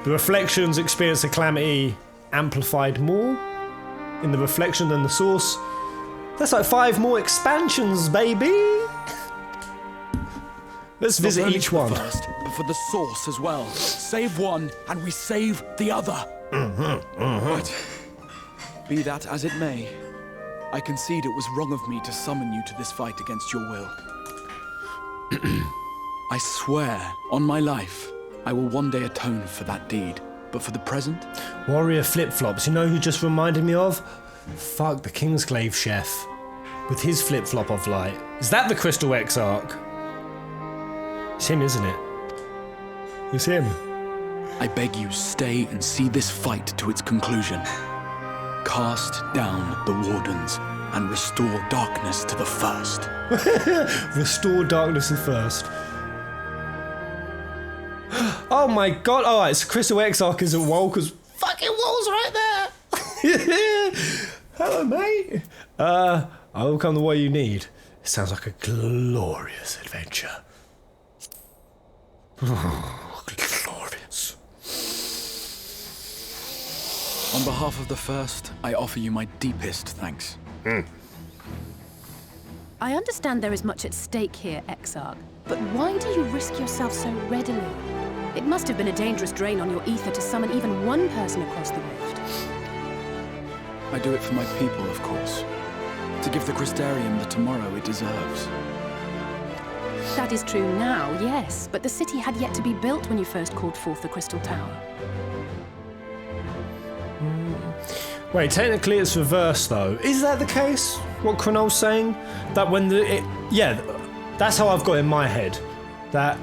The reflections experience a calamity amplified more in the reflection than the source. That's like 5 more expansions, baby. Let's visit each one. Not only for the first, but for the source as well. Save one, and we save the other. But be that as it may, I concede it was wrong of me to summon you to this fight against your will. I swear, on my life, I will one day atone for that deed. But for the present... Warrior flip-flops, you know who just reminded me of? Fuck, the Kingsglaive chef. With his flip-flop of light. Is that the Crystal Exarch? It's him, isn't it? It's him. I beg you, stay and see this fight to its conclusion. Cast down the wardens and restore darkness to the first. Restore darkness to the first. Oh my god, alright, so Crystal Exarch is at Wall, because fucking Wall's right there! Hello, mate. I will come the way you need. It sounds like a glorious adventure. Glorious. On behalf of the first, I offer you my deepest thanks. I understand there is much at stake here, Exarch, but why do you risk yourself so readily? It must have been a dangerous drain on your ether to summon even one person across the rift. I do it for my people, of course. To give the Crystarium the tomorrow it deserves. That is true now, yes, but the city had yet to be built when you first called forth the Crystal Tower. Wait, technically it's reversed though. Is that the case? What Cronol's saying? That when yeah, that's how I've got in my head. That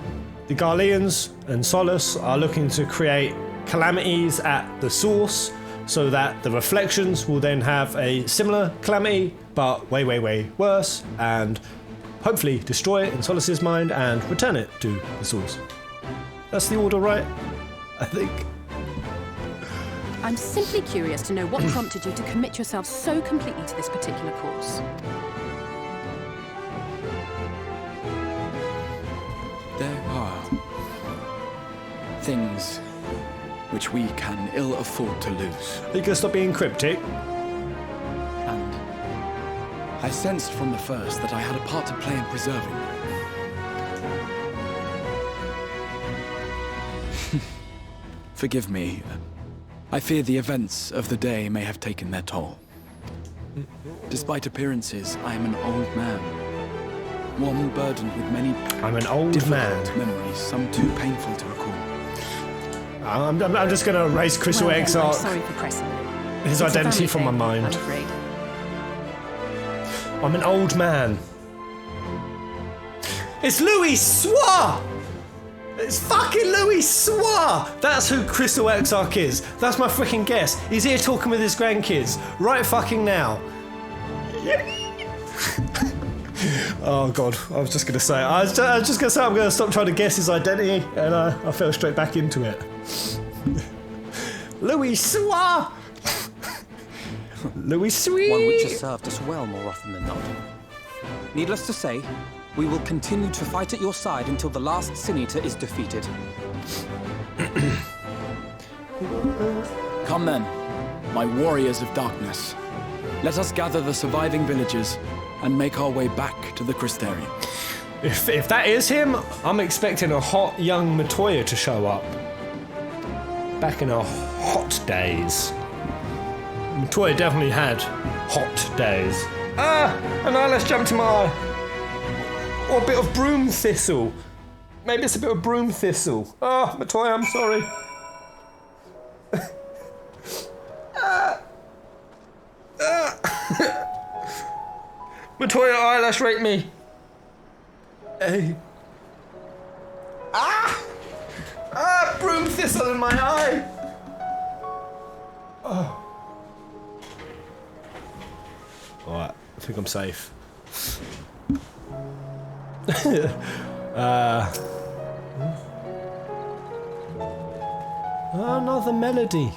the Garleans and Solace are looking to create calamities at the source so that the reflections will then have a similar calamity but way, way, way worse and hopefully destroy it in Solace's mind and return it to the source. That's the order, right? I think. I'm simply curious to know what prompted you to commit yourself so completely to this particular course. There are things which we can ill afford to lose. Are you gonna stop being cryptic? And I sensed from the first that I had a part to play in preserving them. Forgive me. I fear the events of the day may have taken their toll. Despite appearances, I am an old man. One burdened with many I'm an old difficult man. memories, some too painful to recall. I'm just gonna erase Crystal Well, then, I'm Exarch, sorry for pressing you. his It's a identity from family my thing, mind. I'm afraid. I'm an old man. It's Louis Soir! It's fucking Louis Soir! That's who Crystal Exarch is. That's my freaking guess. He's here talking with his grandkids. Right fucking now. Oh god, I was just gonna say. I was just gonna say I'm gonna stop trying to guess his identity, and I fell straight back into it. Louis Soir! Louis Sweet! One which has served us well more often than not. Needless to say, we will continue to fight at your side until the last Sin Eater is defeated. Come then, my warriors of darkness. Let us gather the surviving villagers and make our way back to the Crystarium. If that is him, I'm expecting a hot young Matoya to show up. Back in our hot days. Matoya definitely had hot days. And now let's jump to my eye. Or a bit of broom thistle. Maybe it's a bit of broom thistle. Oh, Matoya, I'm sorry. Matoya, eyelash rate me. Hey. Broom thistle in my eye. Oh. Alright, I think I'm safe. Another melody.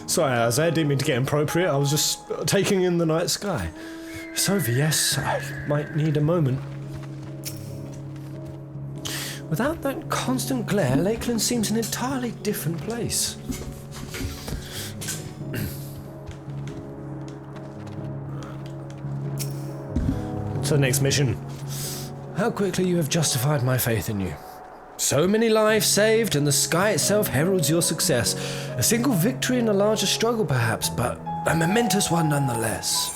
Sorry, Isaiah, didn't mean to get inappropriate. I was just taking in the night sky. Sophie, yes, I might need a moment. Without that constant glare, Lakeland seems an entirely different place. So next mission. How quickly you have justified my faith in you. So many lives saved, and the sky itself heralds your success. A single victory in a larger struggle, perhaps, but a momentous one nonetheless.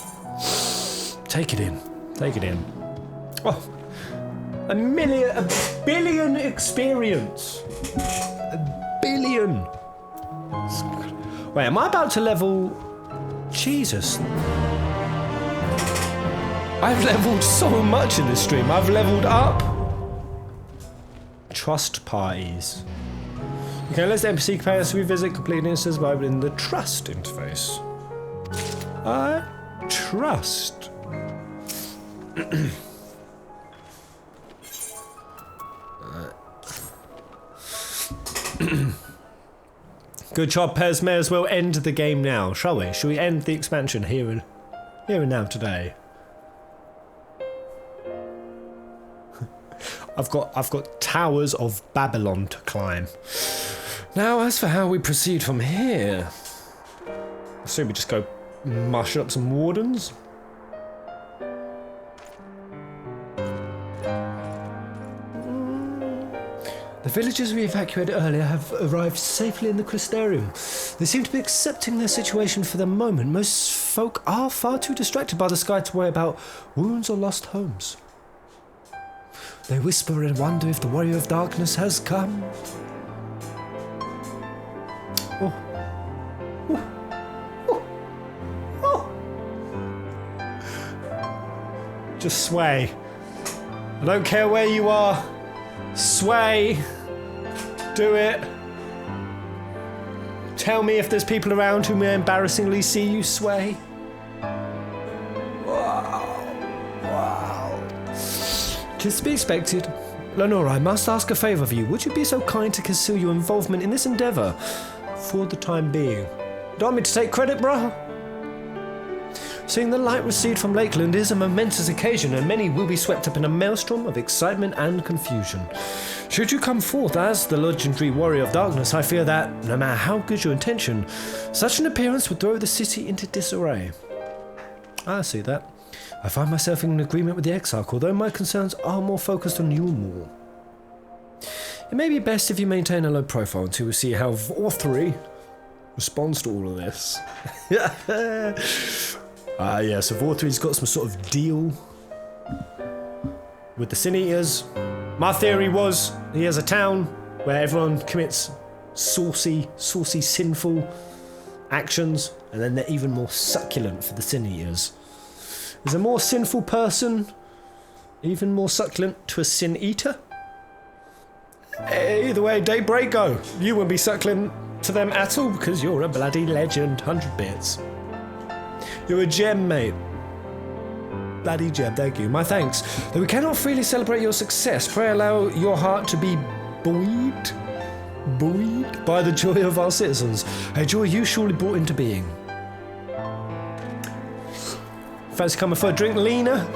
Take it in. Take it in. Oh, a billion experience. A billion. Wait, am I about to level... Jesus. I've leveled so much in this stream. I've leveled up. Trust parties. Okay, let's the NPC companions we visit complete instances by opening the trust interface. I trust. Good job, Pez. May as well end the game now, shall we? Shall we end the expansion here and now today? I've got towers of Babylon to climb. Now, as for how we proceed from here, I assume we just go mush up some wardens. The villagers we evacuated earlier have arrived safely in the Crystarium. They seem to be accepting their situation for the moment most folk are far too distracted by the sky to worry about wounds or lost homes. They whisper and wonder if the warrior of darkness has come. Oh. Oh. Oh. Oh. Just sway. I don't care where you are. Sway. Do it. Tell me if there's people around who may embarrassingly see you sway. Wow. Just to be expected. Lenora, I must ask a favour of you. Would you be so kind to conceal your involvement in this endeavour for the time being? Don't want me to take credit, bruh? Seeing the light recede from Lakeland is a momentous occasion, and many will be swept up in a maelstrom of excitement and confusion. Should you come forth as the legendary warrior of darkness, I fear that, no matter how good your intention, such an appearance would throw the city into disarray. I see that. I find myself in agreement with the Exarch, although my concerns are more focused on you more. It may be best if you maintain a low profile until we see how Vorthree responds to all of this. So Vorthree's got some sort of deal with the Sin Eaters. My theory was he has a town where everyone commits saucy, sinful actions, and then they're even more succulent for the Sin Eaters. Is a more sinful person even more succulent to a Sin Eater? Either way, Daybreak go. You won't be succulent to them at all because you're a bloody legend. 100 bits. You're a gem, mate. Bloody gem, thank you. My thanks. Though we cannot freely celebrate your success, pray allow your heart to be buoyed by the joy of our citizens, a joy you surely brought into being. Fancy coming for a drink, Lena?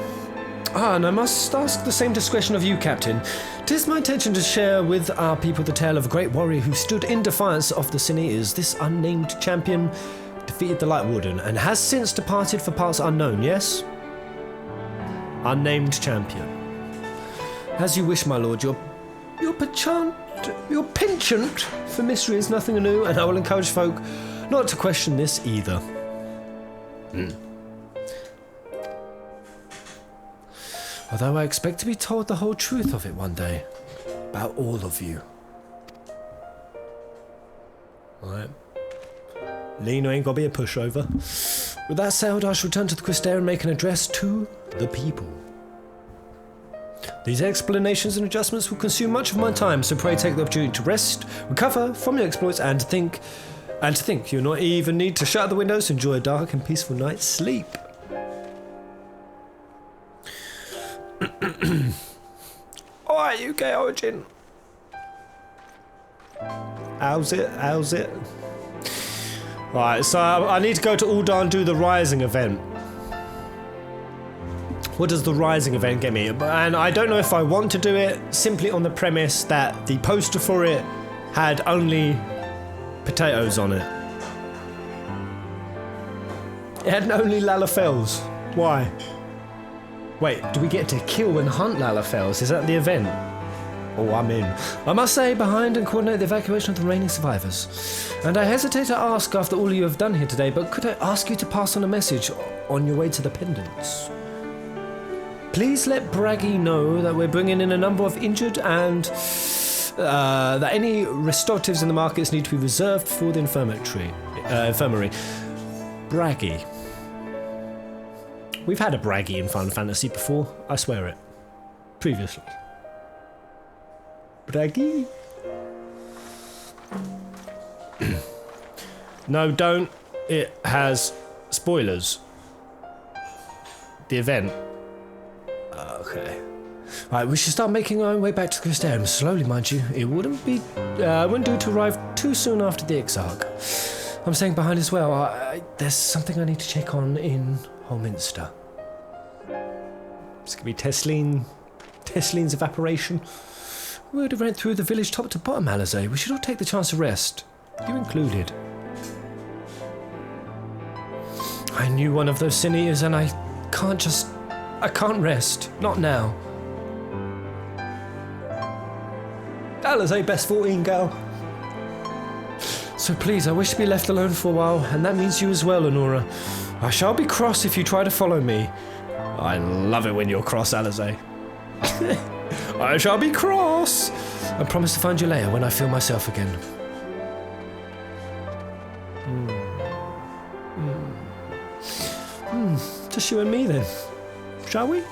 And I must ask the same discretion of you, Captain. 'Tis my intention to share with our people the tale of a great warrior who stood in defiance of the Sin Eaters. This unnamed champion defeated the Light Warden and has since departed for parts unknown, yes? Unnamed champion. As you wish, my lord, your penchant for mystery is nothing new, and I will encourage folk not to question this either. Although I expect to be told the whole truth of it one day. About all of you. Alright. Lena ain't gonna be a pushover. With that said, I shall return to the Crystare and make an address to the people. These explanations and adjustments will consume much of my time, so pray take the opportunity to rest, recover from your exploits, and to think you'll not even need to shut the windows to enjoy a dark and peaceful night's sleep. Alright, UK Origin. How's it? Right, so I need to go to Ul'dah and do the Rising event. What does the Rising event get me? And I don't know if I want to do it simply on the premise that the poster for it had only potatoes on it. It had only Lalafels. Why? Wait, do we get to kill and hunt Lalafels? Is that the event? Oh, I'm in. I must stay behind and coordinate the evacuation of the remaining survivors. And I hesitate to ask after all you have done here today, but could I ask you to pass on a message on your way to the pendants? Please let Braggy know that we're bringing in a number of injured and that any restoratives in the markets need to be reserved for the infirmary. Braggy. We've had a Braggy in Final Fantasy before, I swear it. Previously. Braggy? No, don't. It has spoilers. The event. Okay. Right, we should start making our way back to the Crystarium slowly, mind you. It wouldn't do to arrive too soon after the Exarch. I'm staying behind as well. There's something I need to check on in Holminster. It's gonna be Tessline's evaporation. We would have went through the village top to bottom, Alizé. We should all take the chance to rest. You included. I knew one of those Sin Eaters and I can't rest. Not now. Alizé, best 14 gal. So please, I wish to be left alone for a while, and that means you as well, Lenora. I shall be cross if you try to follow me. I love it when you're cross, Alizé. I shall be cross. I promise to find you later when I feel myself again. Just you and me then, shall we?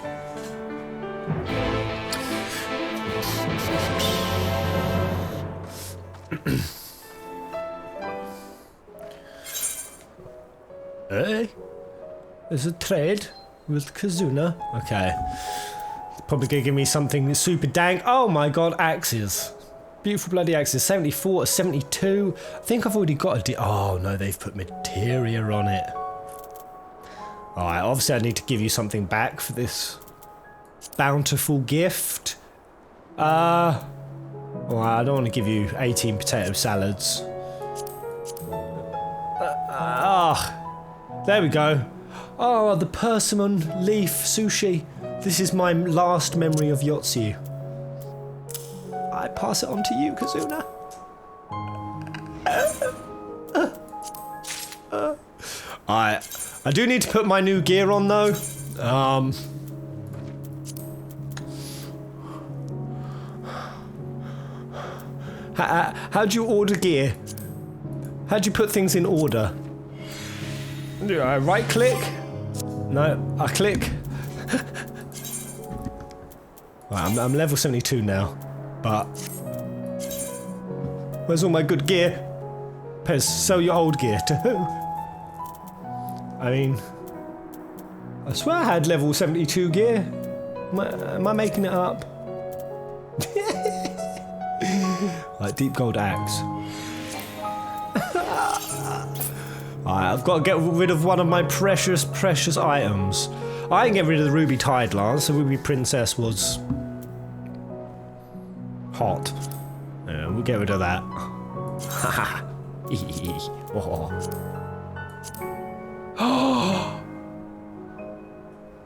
Hey, there's a trade with Kazuna. Okay. Probably gonna give me something super dank. Oh my god, axes. Beautiful bloody axes. 74 to 72. I think I've already got a oh no, they've put materia on it. Alright, obviously I need to give you something back for this bountiful gift. Well, I don't want to give you 18 potato salads. There we go. Oh, the persimmon leaf sushi. This is my last memory of Yotsu. I pass it on to you, Kazuna. I do need to put my new gear on though. How do you order gear? How do you put things in order? Do I right click? No, I click. Right, I'm level 72 now, but where's all my good gear? Pez, sell your old gear to who? I mean, I swear I had level 72 gear. Am I making it up? Like deep gold axe. Alright, I've got to get rid of one of my precious items. I can get rid of the ruby tide lance. The ruby princess was hot. Yeah, we'll get rid of that. Haha.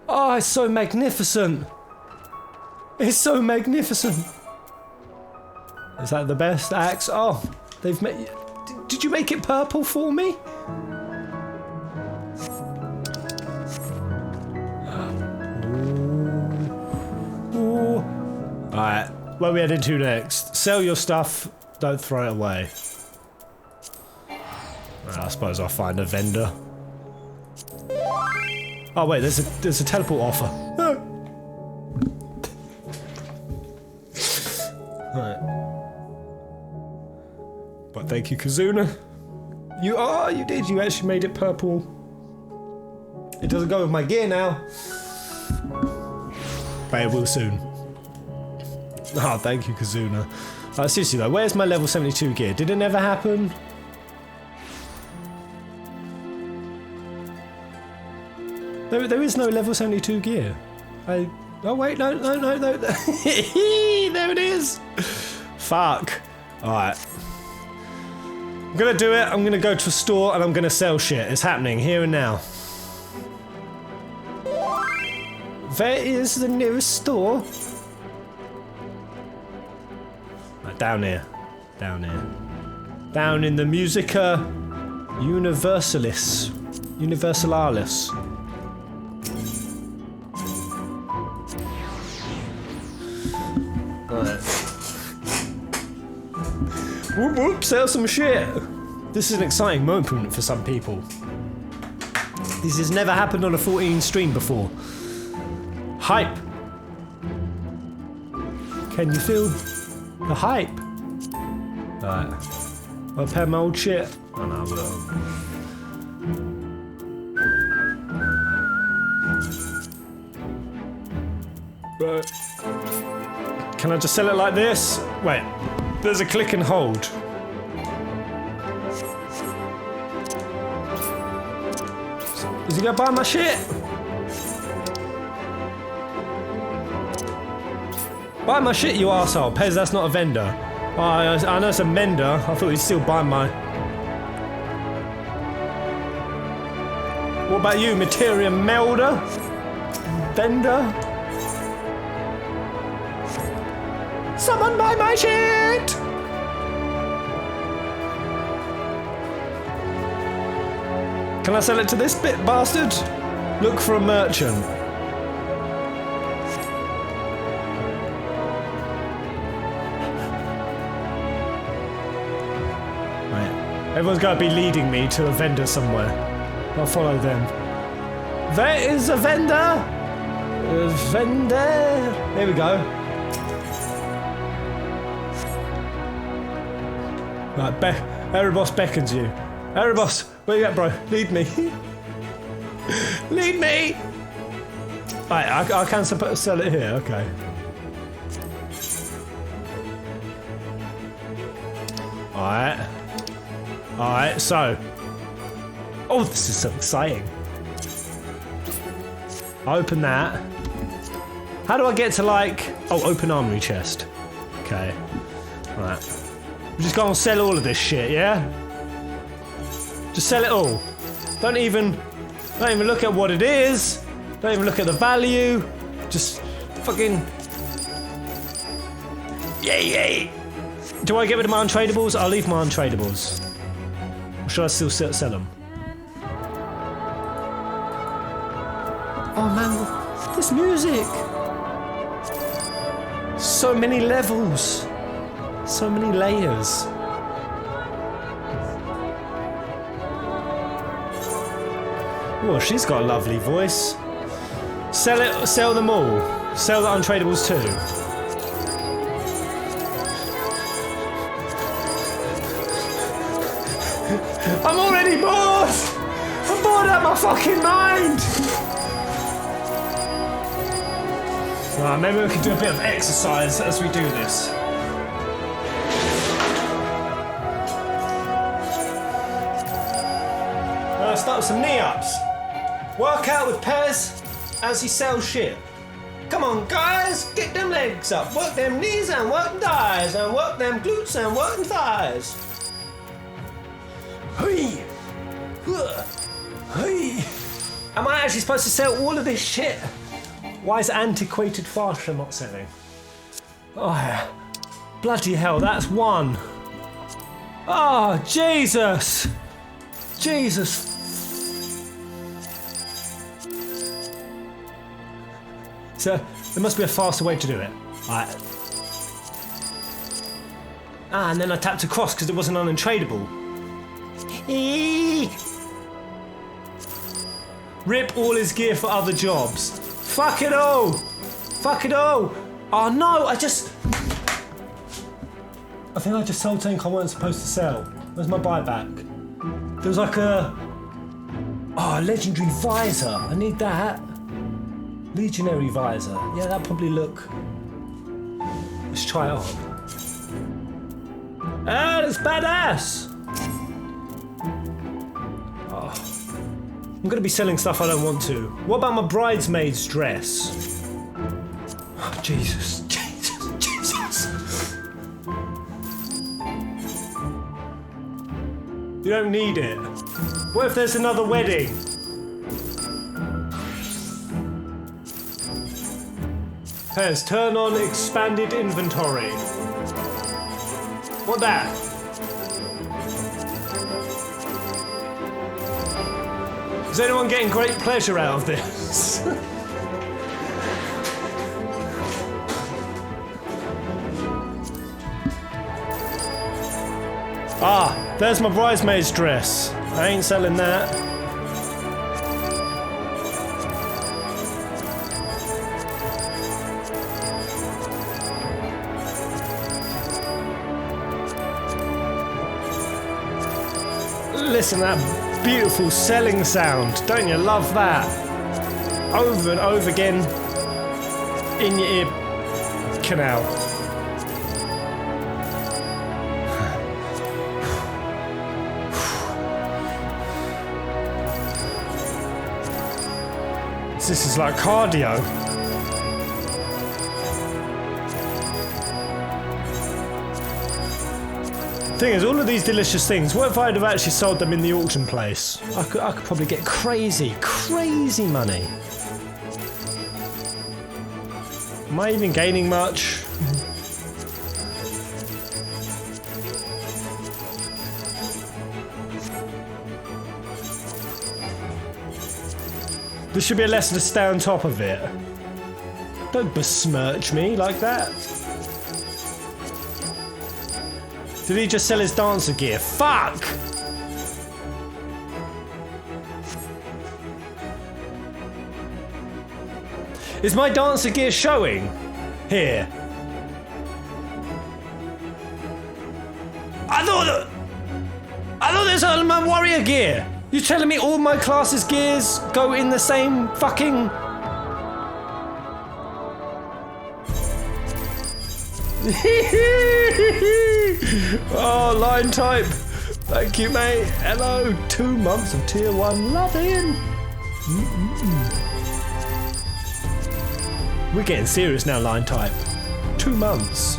Oh, it's so magnificent. It's so magnificent. Is that the best axe? Oh, they've made. Did you make it purple for me? Ooh. Alright, where are we heading to next? Sell your stuff, don't throw it away. I suppose I'll find a vendor. Oh wait, there's a teleport offer. Alright. But thank you, Kazuna. You actually made it purple. It doesn't go with my gear now. But it will soon. Oh, thank you, Kazuna. Seriously though, where's my level 72 gear? Did it never happen? There is no level 72 gear. Oh wait, no. There it is. Fuck. Alright. I'm gonna do it. I'm gonna go to a store and I'm gonna sell shit. It's happening here and now. Where is the nearest store? Right, down here. Down here. Down in the Musica Universalis. Universalis. Right. Whoop whoop, sell some shit! This is an exciting moment for some people. This has never happened on a 14 stream before. Hype! Can you feel the hype? Right. I'll repair my old shit. Oh no, I will. Right. Can I just sell it like this? Wait. There's a click and hold. Is he gonna buy my shit? Buy my shit, you arsehole. Pez, that's not a vendor. Oh, I know it's a mender. I thought he'd still buy my... What about you, materia melder? Vendor? Someone buy my shit! Can I sell it to this bastard? Look for a merchant. Right. Everyone's got to be leading me to a vendor somewhere. I'll follow them. There is a vendor! A vendor! Here we go. Right, Erebos beckons you. Erebos, where you at, bro? Lead me. Lead me! Right, I can sell it here, okay. Alright. Alright, so. Oh, this is so exciting. I open that. How do I get to, like... Oh, open armory chest. Okay. Right. I'm just gonna sell all of this shit, yeah? Just sell it all. Don't even look at what it is. Don't even look at the value. Just fucking... Yay! Do I get rid of my untradables? I'll leave my untradables. Or should I still sell them? Oh man, this music! So many levels. So many layers. Oh, she's got a lovely voice. Sell them all. Sell the untradables too. I'm already bored! I'm bored out of my fucking mind! Right, maybe we can do a bit of exercise as we do this. Start with some knee-ups. Work out with Pez as he sells shit. Come on, guys, get them legs up. Work them knees and work them thighs and work them glutes and work them thighs. Hey, hey. Am I actually supposed to sell all of this shit? Why is antiquated fashion not selling? Oh yeah, bloody hell, that's one. Oh Jesus, Jesus. So, there must be a faster way to do it. Right. Ah, and then I tapped across because it wasn't untradeable. Rip all his gear for other jobs. Fuck it all! Fuck it all! Oh no, I think I just sold something I wasn't supposed to sell. Where's my buyback? There was like a legendary visor. I need that. Legionary visor. Yeah, that'd probably look... Let's try it on. Ah, that's badass! Oh. I'm gonna be selling stuff I don't want to. What about my bridesmaid's dress? Oh, Jesus. Jesus. You don't need it. What if there's another wedding? Pez, turn on expanded inventory. What that? Is anyone getting great pleasure out of this? Ah, there's my bridesmaid's dress. I ain't selling that. Listen to that beautiful selling sound. Don't you love that? Over and over again in your ear canal. This is like cardio. Thing is, all of these delicious things, what if I'd have actually sold them in the auction place? I could probably get crazy money. Am I even gaining much? There should be a lesson to stay on top of it. Don't besmirch me like that. Did he just sell his dancer gear? Fuck! Is my dancer gear showing? Here. I thought there's all my warrior gear. You telling me all my classes' gears go in the same fucking... Oh, line type. Thank you, mate. Hello. 2 months of tier 1 loving. We're getting serious now, line type. 2 months.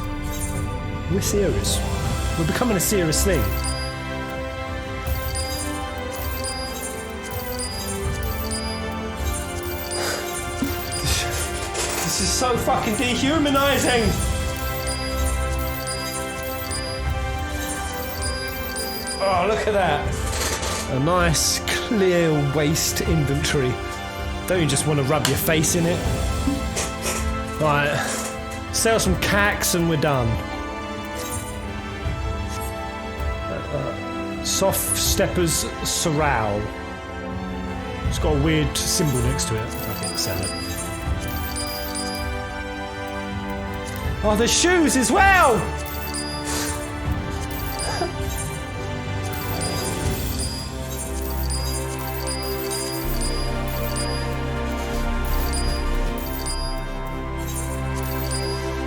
We're serious. We're becoming a serious thing. This is so fucking dehumanizing. Oh, look at that. A nice, clear waste inventory. Don't you just want to rub your face in it? Right. Sell some cacks and we're done. Soft Steppers Sorrel. It's got a weird symbol next to it. Okay, sell it. Oh, the shoes as well!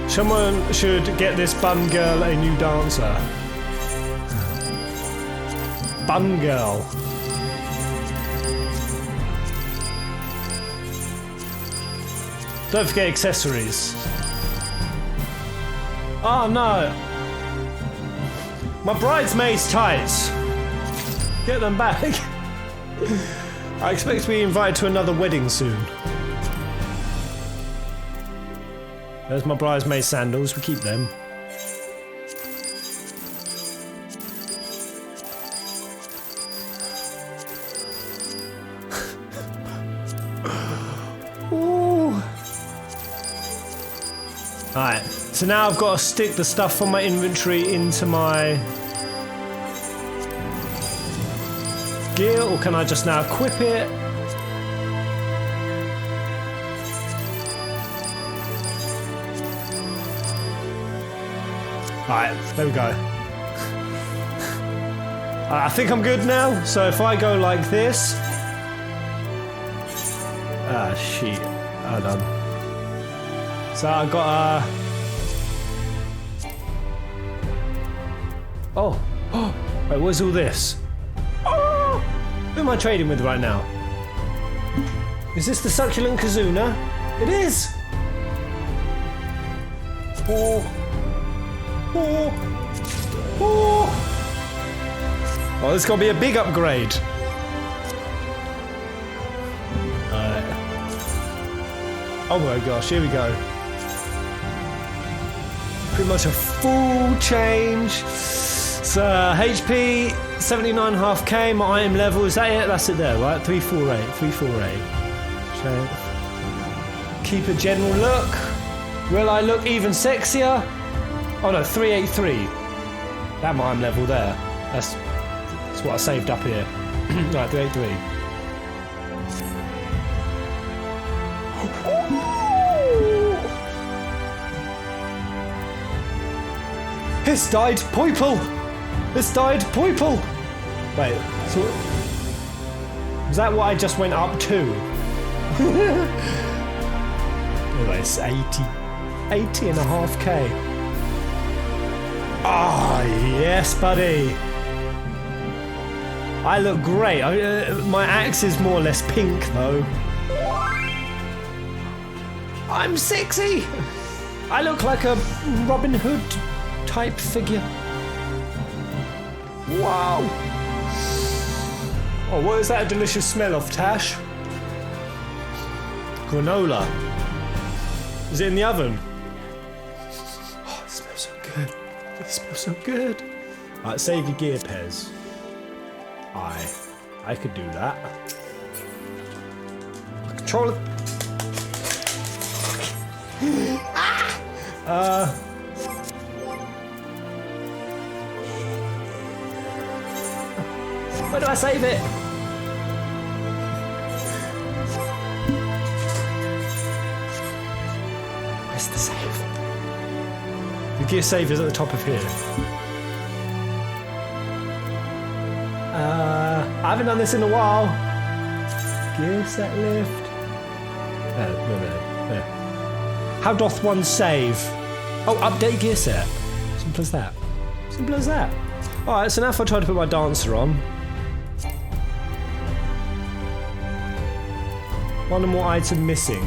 Someone should get this bum girl a new dancer. Bum girl. Don't forget accessories. Oh no! My bridesmaids' tights! Get them back! I expect to be invited to another wedding soon. There's my bridesmaid sandals, we keep them. Alright, so now I've got to stick the stuff from my inventory into my gear, or can I just now equip it? Alright, there we go. I think I'm good now, so if I go like this... Ah, shit. Hold on. So I got Oh! Wait, what's all this? Oh! Who am I trading with right now? Is this the succulent Kazuna? It is! Oh! Oh, this is gonna be a big upgrade. Alright. Oh my gosh, here we go. Pretty much a full change. So HP 79.5k, my item level, is that it? That's it there, right? 348. Keep a general look. Will I look even sexier? Oh no, 383. That my item level there. That's what I saved up here. Right, 383. It's died Poiple! It's died Poiple! Wait, so... Was that what I just went up to? Oh, it's 80.5k. Ah, yes, buddy! I look great. My axe is more or less pink, though. I'm sexy! I look like a Robin Hood type figure. Wow! Oh, what is that a delicious smell of, Tash? Granola. Is it in the oven? Oh, it smells so good. It smells so good. Alright, save your gear, Pez. I could do that. I could controller. Where do I save it? Where's the save? The gear save is at the top of here. I haven't done this in a while. Gear set lift. No. How doth one save? Oh, update gear set. Simple as that. Simple as that. Alright, so now if I try to put my dancer on. One more item missing.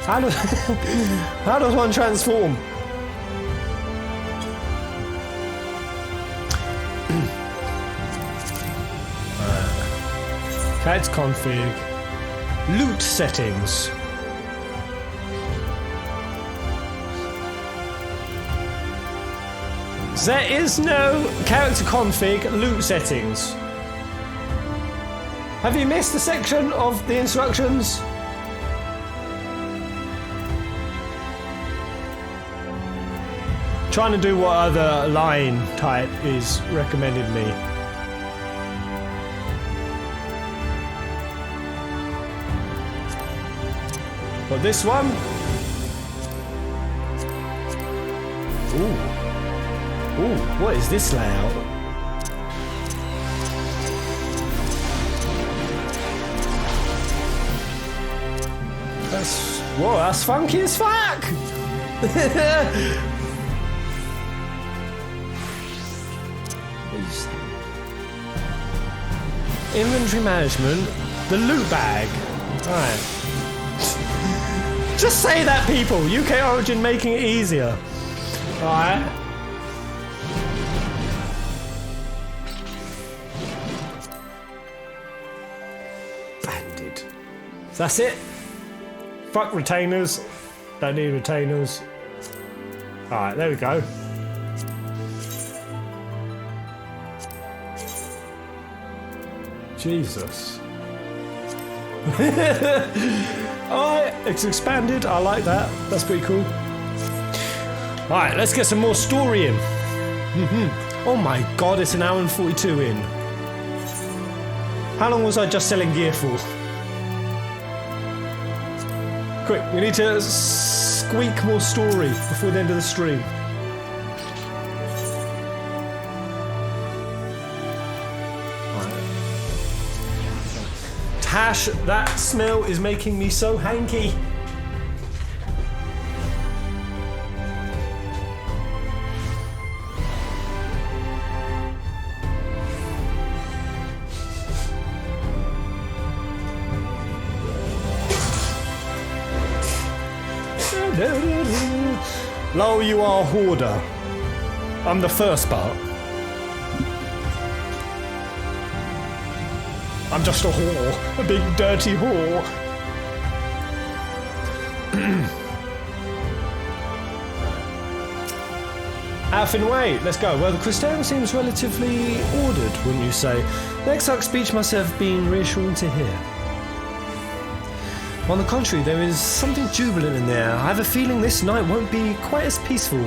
How does one transform? Character config. Loot settings. There is no character config loot settings. Have you missed the section of the instructions? Trying to do what other line type is recommended me. But this one? Ooh, what is this layout? That's funky as fuck! Inventory management, the loot bag. Alright. Just say that, people! UK Origin making it easier. Alright. Banded. So that's it. Fuck retainers. Don't need retainers. Alright, there we go. Jesus. Alright, it's expanded. I like that. That's pretty cool. Alright, let's get some more story in. Oh my god, it's an hour and 42 in. How long was I just selling gear for? Quick, we need to squeak more story before the end of the stream. Tash, that smell is making me so hanky. Lo, you are a hoarder. I'm the first part. I'm just a whore. A big dirty whore. Alfin Way, let's go. Well, the Crystarium seems relatively ordered, wouldn't you say? The Exarch speech must have been reassuring to hear. On the contrary, there is something jubilant in there. I have a feeling this night won't be quite as peaceful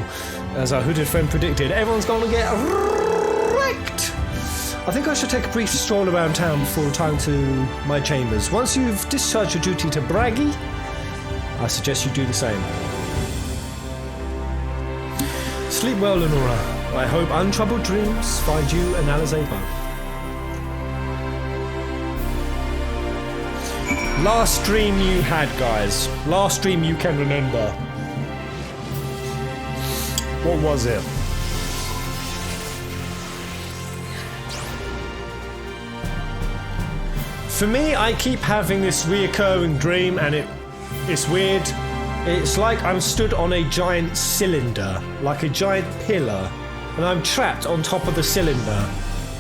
as our hooded friend predicted. Everyone's going to get wrecked. I think I should take a brief stroll around town before retiring to my chambers. Once you've discharged your duty to Braggy, I suggest you do the same. Sleep well, Lenora. I hope untroubled dreams find you and Alizé both. Last dream you had, guys. Last dream you can remember. What was it? For me, I keep having this reoccurring dream and it's weird. It's like I'm stood on a giant cylinder, like a giant pillar, and I'm trapped on top of the cylinder,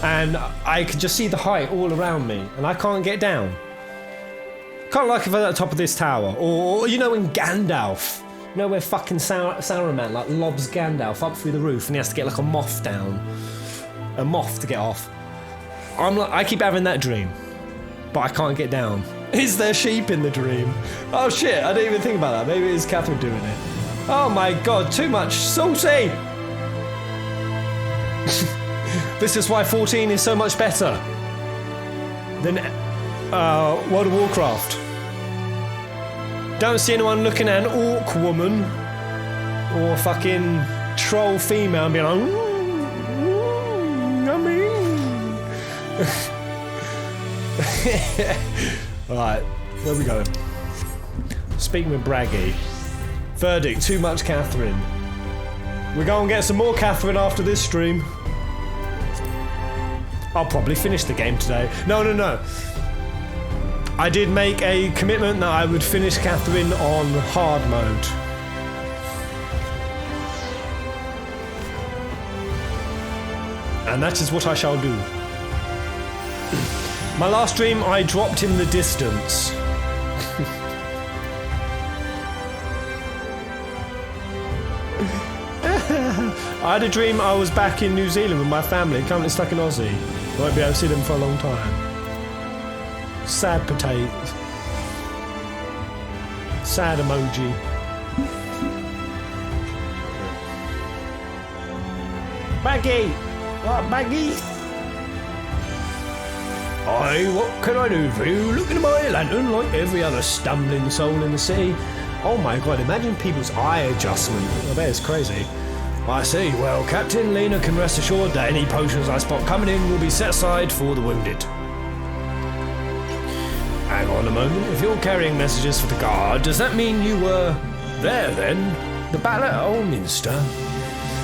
and I can just see the height all around me, and I can't get down. Kind of like if I'm at the top of this tower, or you know, in Gandalf, You know where fucking Saruman like lobs Gandalf up through the roof and he has to get like a moth down. A moth to get off. I keep having that dream, but I can't get down. Is there sheep in the dream? Oh shit, I didn't even think about that. Maybe it's Catherine doing it. Oh my god, too much saucy! This is why 14 is so much better than World of Warcraft. Don't see anyone looking at an orc woman or a fucking troll female and being like, yummy. Alright, where are we going? Speaking with Braggy. Verdict, too much Catherine. We're going to get some more Catherine after this stream. I'll probably finish the game today. No. I did make a commitment that I would finish Catherine on hard mode. And that is what I shall do. My last stream, I dropped in the distance. I had a dream I was back in New Zealand with my family, currently stuck in Aussie. Won't be able to see them for a long time. Sad potatoes. Sad emoji. Baggy! What, Baggy? Aye, what can I do for you? Look into my lantern like every other stumbling soul in the city. Oh my god, imagine people's eye adjustment. I bet it's crazy. I see. Well, Captain Lena can rest assured that any potions I spot coming in will be set aside for the wounded. Hang on a moment. If you're carrying messages for the guard, does that mean you were there then? The battle at Olminster?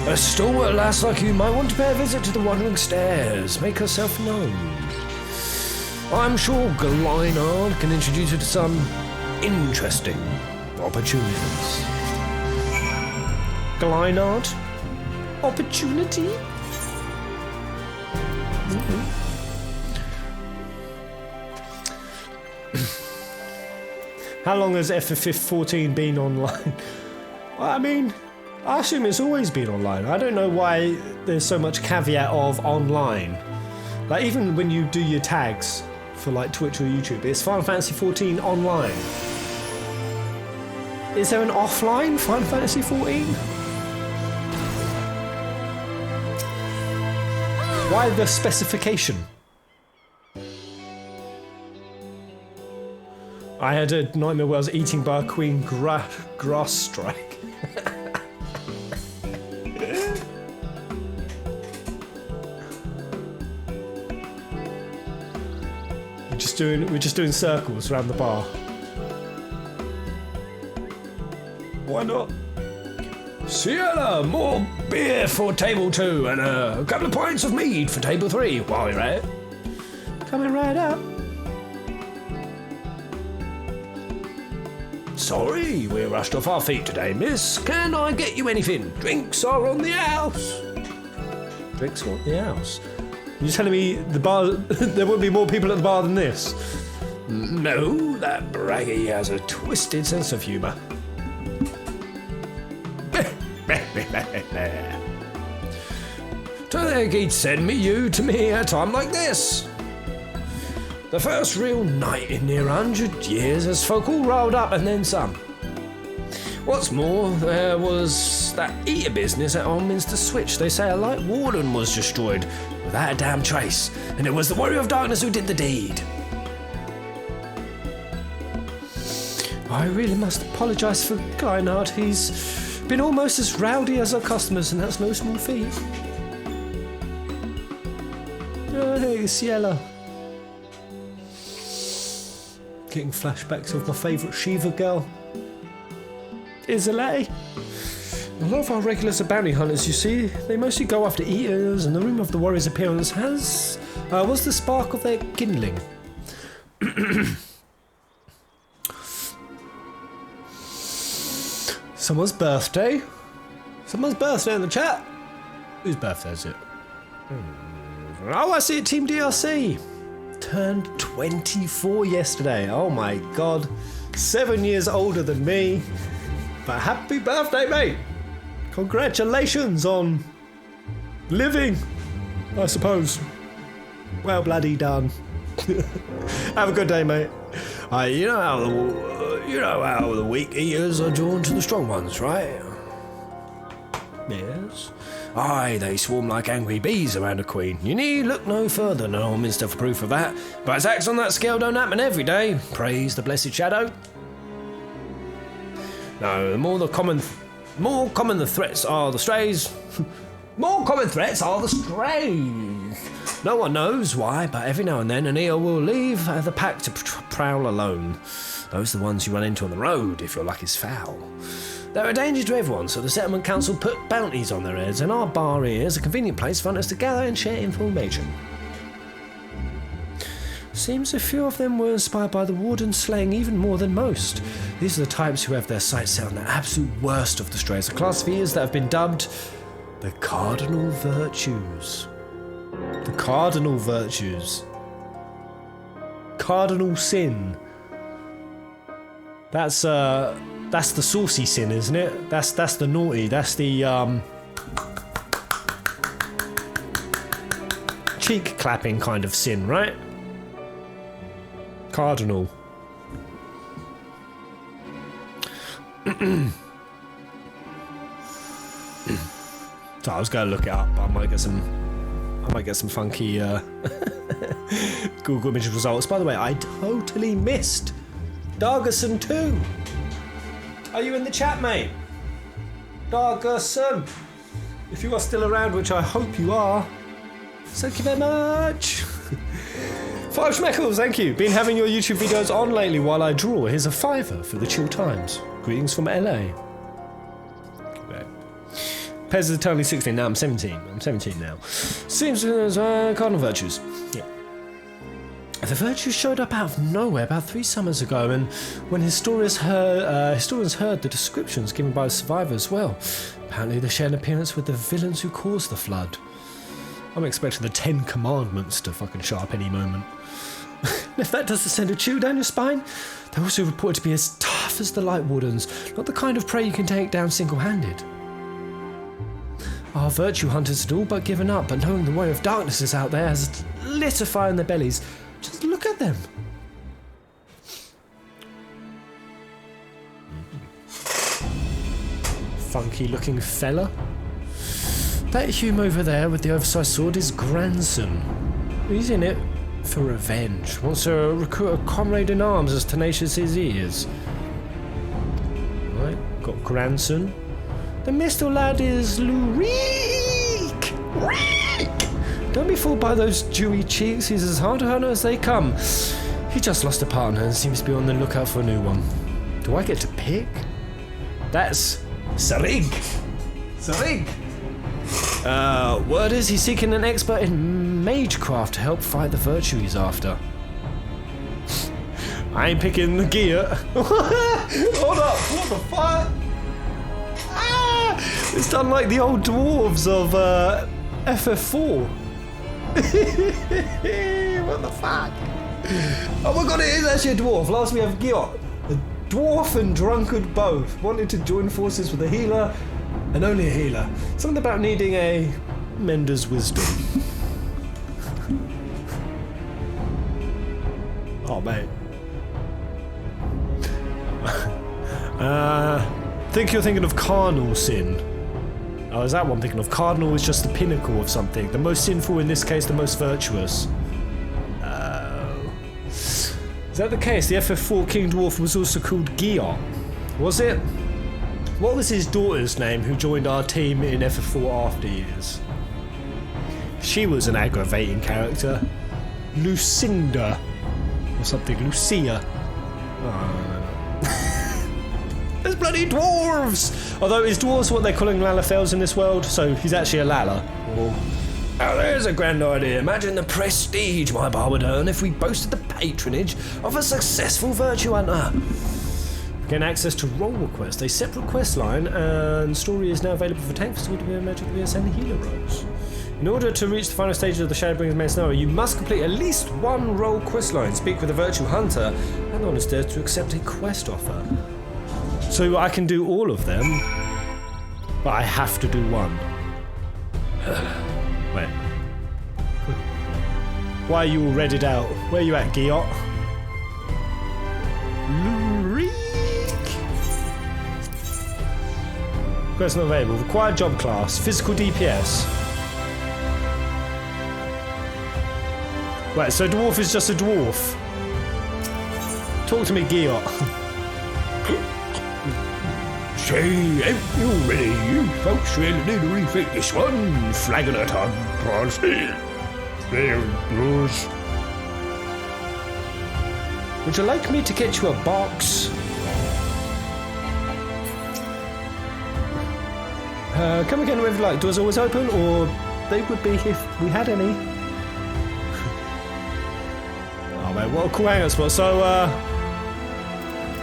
A stalwart lass like you might want to pay a visit to the Wandering Stairs. Make herself known. I'm sure Glynard can introduce you to some interesting opportunities. Glynard? Opportunity? Mm-hmm. How long has FF14 been online? I mean, I assume it's always been online. I don't know why there's so much caveat of online. Like, even when you do your tags for like Twitch or YouTube, it's Final Fantasy 14 online. Is there an offline Final Fantasy 14? Why the specification? I had a nightmare where I was eating by a queen grass strike. We're just doing circles around the bar. Why not? Sienna, more beer for table 2 and a couple of pints of mead for table 3 while you're at it. Coming right up. Sorry, we're rushed off our feet today, miss. Can I get you anything? Drinks are on the house. Drinks are on the house? You're telling me the bar there would be more people at the bar than this? No, that Braggy has a twisted sense of humour. To think he'd send you to me at a time like this. The first real night in near 100 years as folk all rolled up and then some. What's more, there was that eater business at Olminster Switch. They say a light warden was destroyed without a damn trace, and it was the Warrior of Darkness who did the deed. I really must apologise for Glynard. He's been almost as rowdy as our customers, and that's no small feat. Oh, hey, Ciela. Getting flashbacks of my favourite Shiva girl. Isolette. A lot of our regulars are bounty hunters, you see. They mostly go after eaters, and the room of the warrior's appearance was the spark of their kindling. Someone's birthday? Someone's birthday in the chat? Whose birthday is it? Oh, I see it, Team DRC. Turned 24 yesterday. Oh my god. 7 years older than me. But happy birthday, mate! Congratulations on living, I suppose. Well bloody done. Have a good day, mate. You know how the weak eaters are drawn to the strong ones, right? Yes. Aye, they swarm like angry bees around a queen. You need look no further than Orminster for proof of that. But attacks on that scale don't happen every day. Praise the blessed Shadow. No, the more common the threats are the strays. More common threats are the strays. No one knows why, but every now and then an eel will leave the pack to prowl alone. Those are the ones you run into on the road if your luck is foul. They're a danger to everyone, so the settlement council put bounties on their heads, and our bar here is a convenient place for us to gather and share information. Seems a few of them were inspired by the warden slaying even more than most. These are the types who have their sights set on the absolute worst of the strays, a class of eaters that have been dubbed the Cardinal Virtues. The Cardinal Virtues. Cardinal Sin. That's the saucy sin, isn't it? That's the naughty. That's the cheek clapping kind of sin, right? Cardinal. So I was going to look it up. I might get some funky Google image results. By the way, I totally missed Dargerson 2. Are you in the chat, mate? Dargerson. If you are still around, which I hope you are, thank you very much. 5 schmeckles, thank you. Been having your YouTube videos on lately while I draw. Here's a $5 for the chill times. Greetings from LA. Okay. Pez is eternally 16, now I'm 17. I'm 17 now. Seems as Cardinal Virtues. Yeah. The Virtues showed up out of nowhere about 3 summers ago, and when historians heard the descriptions given by the survivors, well, apparently they shared an appearance with the villains who caused the flood. I'm expecting the 10 Commandments to fucking show up any moment. And if that doesn't send a chill down your spine, they're also reported to be as tough as the Light Wardens, not the kind of prey you can take down single-handed. Our virtue hunters had all but given up, but knowing the way of darkness is out there has lit a fire in their bellies. Just look at them. Funky looking fella. That Hume over there with the oversized sword is grandson. He's in it for revenge. Wants to recruit a comrade in arms as tenacious as he is. Right, got grandson. The Mistle lad is Lurik! Don't be fooled by those dewy cheeks. He's as hard a hunter as they come. He just lost a partner and seems to be on the lookout for a new one. Do I get to pick? That's Sarig! Sarig! Word is he's seeking an expert in magecraft to help fight the virtue he's after. I ain't picking the gear. Hold up, what the fuck? Ah! It's done like the old dwarves of FF4. What the fuck? Oh my god, it is actually a dwarf. Last we have Giot. A dwarf and drunkard both wanted to join forces with a healer, and only a healer. Something about needing a mender's wisdom. Oh, mate. Think you're thinking of carnal sin. Oh, is that what I'm thinking of? Cardinal is just the pinnacle of something. The most sinful, in this case, the most virtuous. Oh. Is that the case? The FF4 King Dwarf was also called Giot. Was it? What was his daughter's name who joined our team in FF4 after years? She was an aggravating character. Lucinda. Or something. Lucia. Oh. There's bloody dwarves! Although is dwarves what they're calling Lalafels in this world? So he's actually a Lala. Or... Oh, there's a grand idea. Imagine the prestige my bar would earn if we boasted the patronage of a successful virtue hunter. Gain access to role requests, a separate quest line, and story is now available for tank to be magically ascend healer roles. In order to reach the final stage of the Shadowbringers main scenario, you must complete at least one role quest line, speak with a virtue hunter, and on his death to accept a quest offer. So I can do all of them, but I have to do one. Wait. Why are you all readied out? Where are you at, Giot? Lurik! Quest not available. Required job class. Physical DPS. Wait, so dwarf is just a dwarf. Talk to me, Giot. Say, ain't you ready? You folks really need to rethink this one. Flagging it on policy. There goes. Would you like me to get you a box? Come again with like doors always open, or they would be if we had any. Oh man, what a cool hangout spot. So,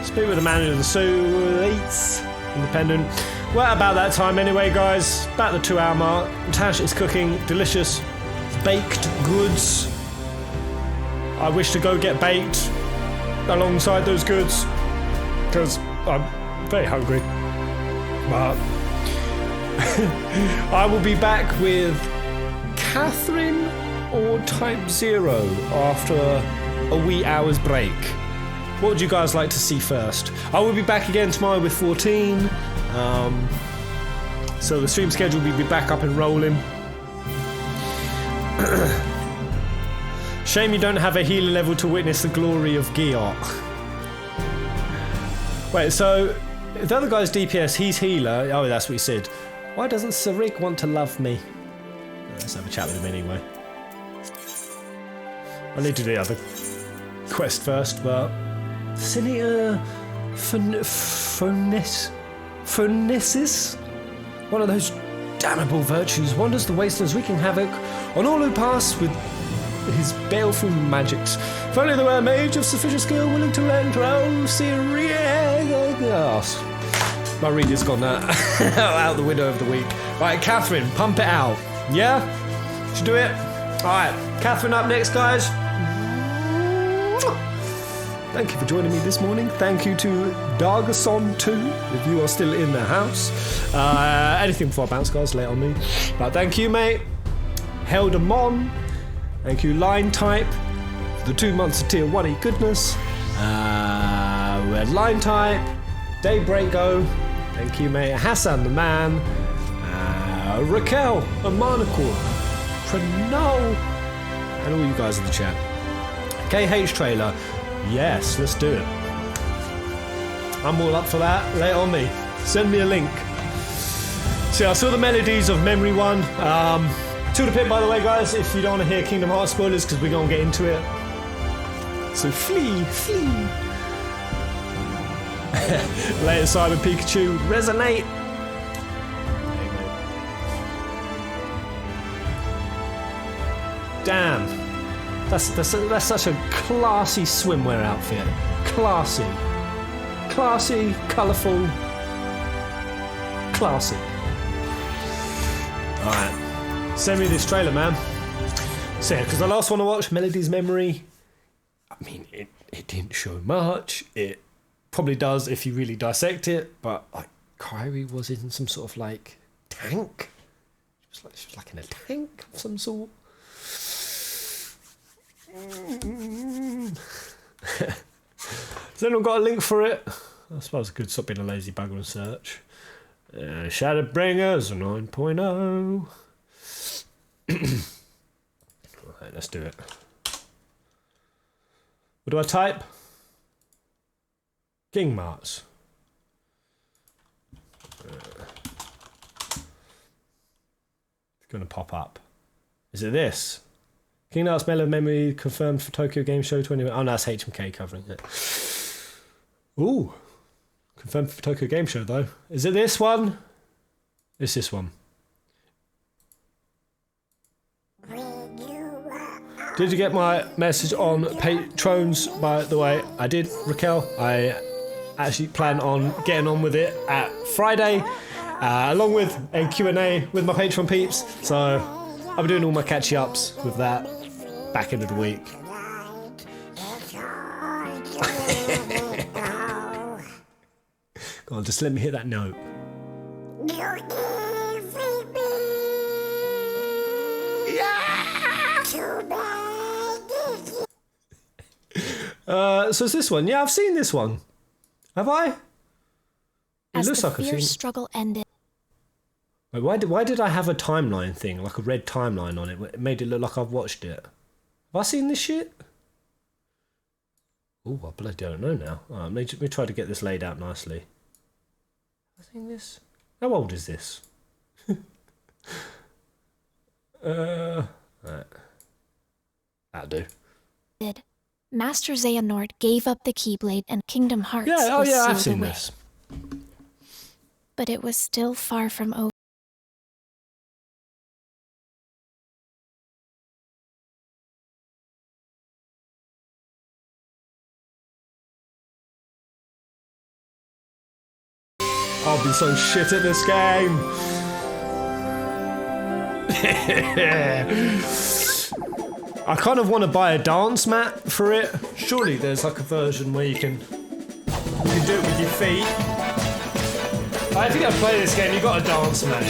speak with the manager of the suites. Independent. Well, about that time anyway, guys. About the 2-hour mark. Tash is cooking delicious baked goods. I wish to go get baked alongside those goods because I'm very hungry. But I will be back with Catherine or Type 0 after a wee hour's break. What would you guys like to see first? I will be back again tomorrow with 14. So the stream schedule will be back up and rolling. Shame you don't have a healer level to witness the glory of Giot. Wait, so the other guy's DPS, he's healer. Oh, that's what he said. Why doesn't Sarik want to love me? Let's have a chat with him anyway. I need to do the other quest first, but... Phonesis? One of those damnable virtues wanders the wastelands wreaking havoc on all who pass with his baleful magics. If only there were a mage of sufficient skill willing to enter. Oh, serious. My reader's gone out the window of the week. Right, Catherine, pump it out. Yeah? Should do it? Alright, Catherine up next, guys. Thank you for joining me this morning. Thank you to Dargason2, if you are still in the house. Anything before I bounce, guys, lay it on me. But thank you, mate. Heldamon. Thank you, Line Type, for the 2 months of tier 1E goodness. We had Line Type, Daybreako. Thank you, mate. Hassan the Man. Raquel, Amarnacore, Pranol, and all you guys in the chat. KH Trailer. Yes, let's do it. I'm all up for that. Lay it on me. Send me a link. So I saw the melodies of Memory 1. To the pit, by the way, guys, if you don't want to hear Kingdom Hearts spoilers, because we're going to get into it. So flee. Later, Simon Pikachu. Resonate. Damn. That's such a classy swimwear outfit. Classy, colourful, classy. Alright. Send me this trailer, man. So yeah, because the last one I watched, Melody's Memory, I mean, it didn't show much. It probably does if you really dissect it, but like Kyrie was in some sort of like tank. She was like in a tank of some sort. Has anyone got a link for it? I suppose I could stop being a lazy bugger and search. Shadowbringers 9.0. Right, let's do it. What do I type? King Marts. It's going to pop up. Is it this? Kingdom Hearts Mellow Memory confirmed for Tokyo Game Show 20... Oh, no, that's HMK covering it. Ooh. Confirmed for Tokyo Game Show, though. Is it this one? It's this one. Did you get my message on Patrons, by the way? I did, Raquel. I actually plan on getting on with it at Friday, along with a Q&A with my Patreon peeps. So I'll be doing all my catchy-ups with that back end of the week. Go on, just let me hit that note. So it's this one. Yeah, I've seen this one. Have I? It As looks the like I've fierce seen. struggle ended, Wait, why did I have a timeline thing, like a red timeline on it? It made it look like I've watched it. Have I seen this shit? Oh, I bloody don't know now. Let me try to get this laid out nicely. Have I seen this? How old is this? Right. That'll do. Master Xehanort gave up the Keyblade and Kingdom Hearts Yeah, oh was yeah, I've sealed seen away. this. But it was still far from over. I'll be so shit at this game. I kind of want to buy a dance mat for it. Surely there's like a version where you can do it with your feet. I think I play this game. You got a dance mat.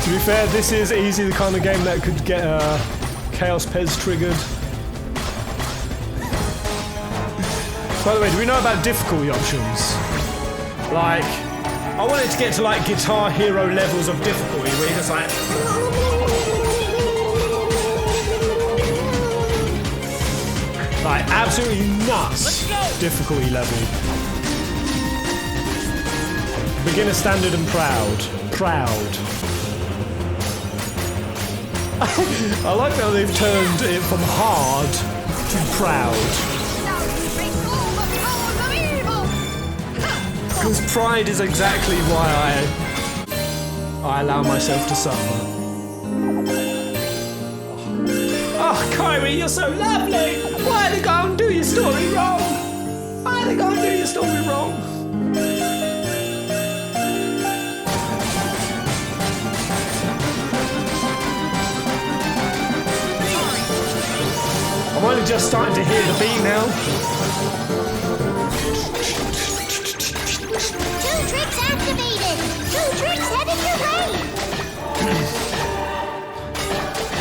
To be fair, this is easy the kind of game that could get Chaos Pez triggered. By the way, do we know about difficulty options? Like, I wanted to get to like Guitar Hero levels of difficulty where you're just like... Like, absolutely nuts difficulty level. Beginner, standard and proud. Proud. I like how they've turned it from hard to proud. Because pride is exactly why I allow myself to suffer. Oh, Kyrie, you're so lovely! Why are they going to do your story wrong? Why are they going to do your story wrong? I'm only just starting to hear the beat now. Two tricks activated! Two tricks headed your way!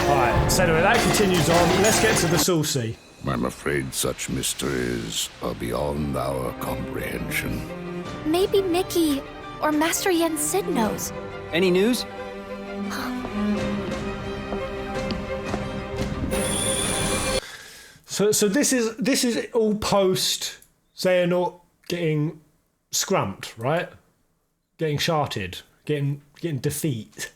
Alright, so anyway, that continues on. Let's get to the Saucy. I'm afraid such mysteries are beyond our comprehension. Maybe Mickey or Master Yen Sid knows. Any news? So this is all post Xehanort getting scrumped, right? Getting sharted, getting defeat.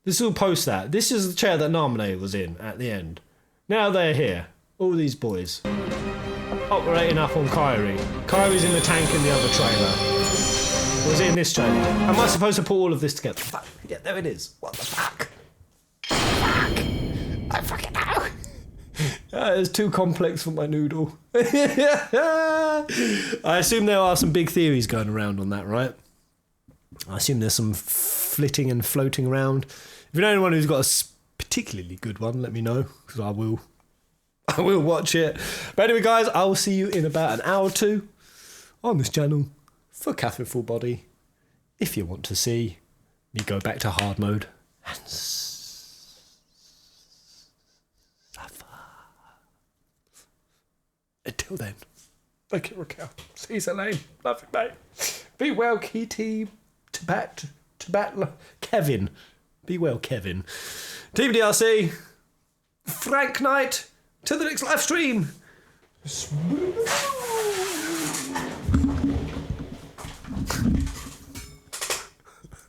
This is all post that. This is the chair that Naminé was in at the end. Now they're here. All these boys. Operating up on Kyrie. Kyrie's in the tank in the other trailer. Or was it in this trailer? Am I supposed to put all of this together? Fuck. Yeah, there it is. What the fuck? Fuck. I fucking know. It's too complex for my noodle. I assume there are some big theories going around on that, right? I assume there's some flitting and floating around. If you know anyone who's got a particularly good one, let me know, because I will watch it. But anyway, guys, I will see you in about an hour or two on this channel for Catherine Full Body. If you want to see me go back to hard mode and until then, thank you, Raquel. See you, Elaine. Love you, mate. Be well, Kitty. Tabat, Kevin. Be well, Kevin. Team DRC. Frank Knight. To the next live stream.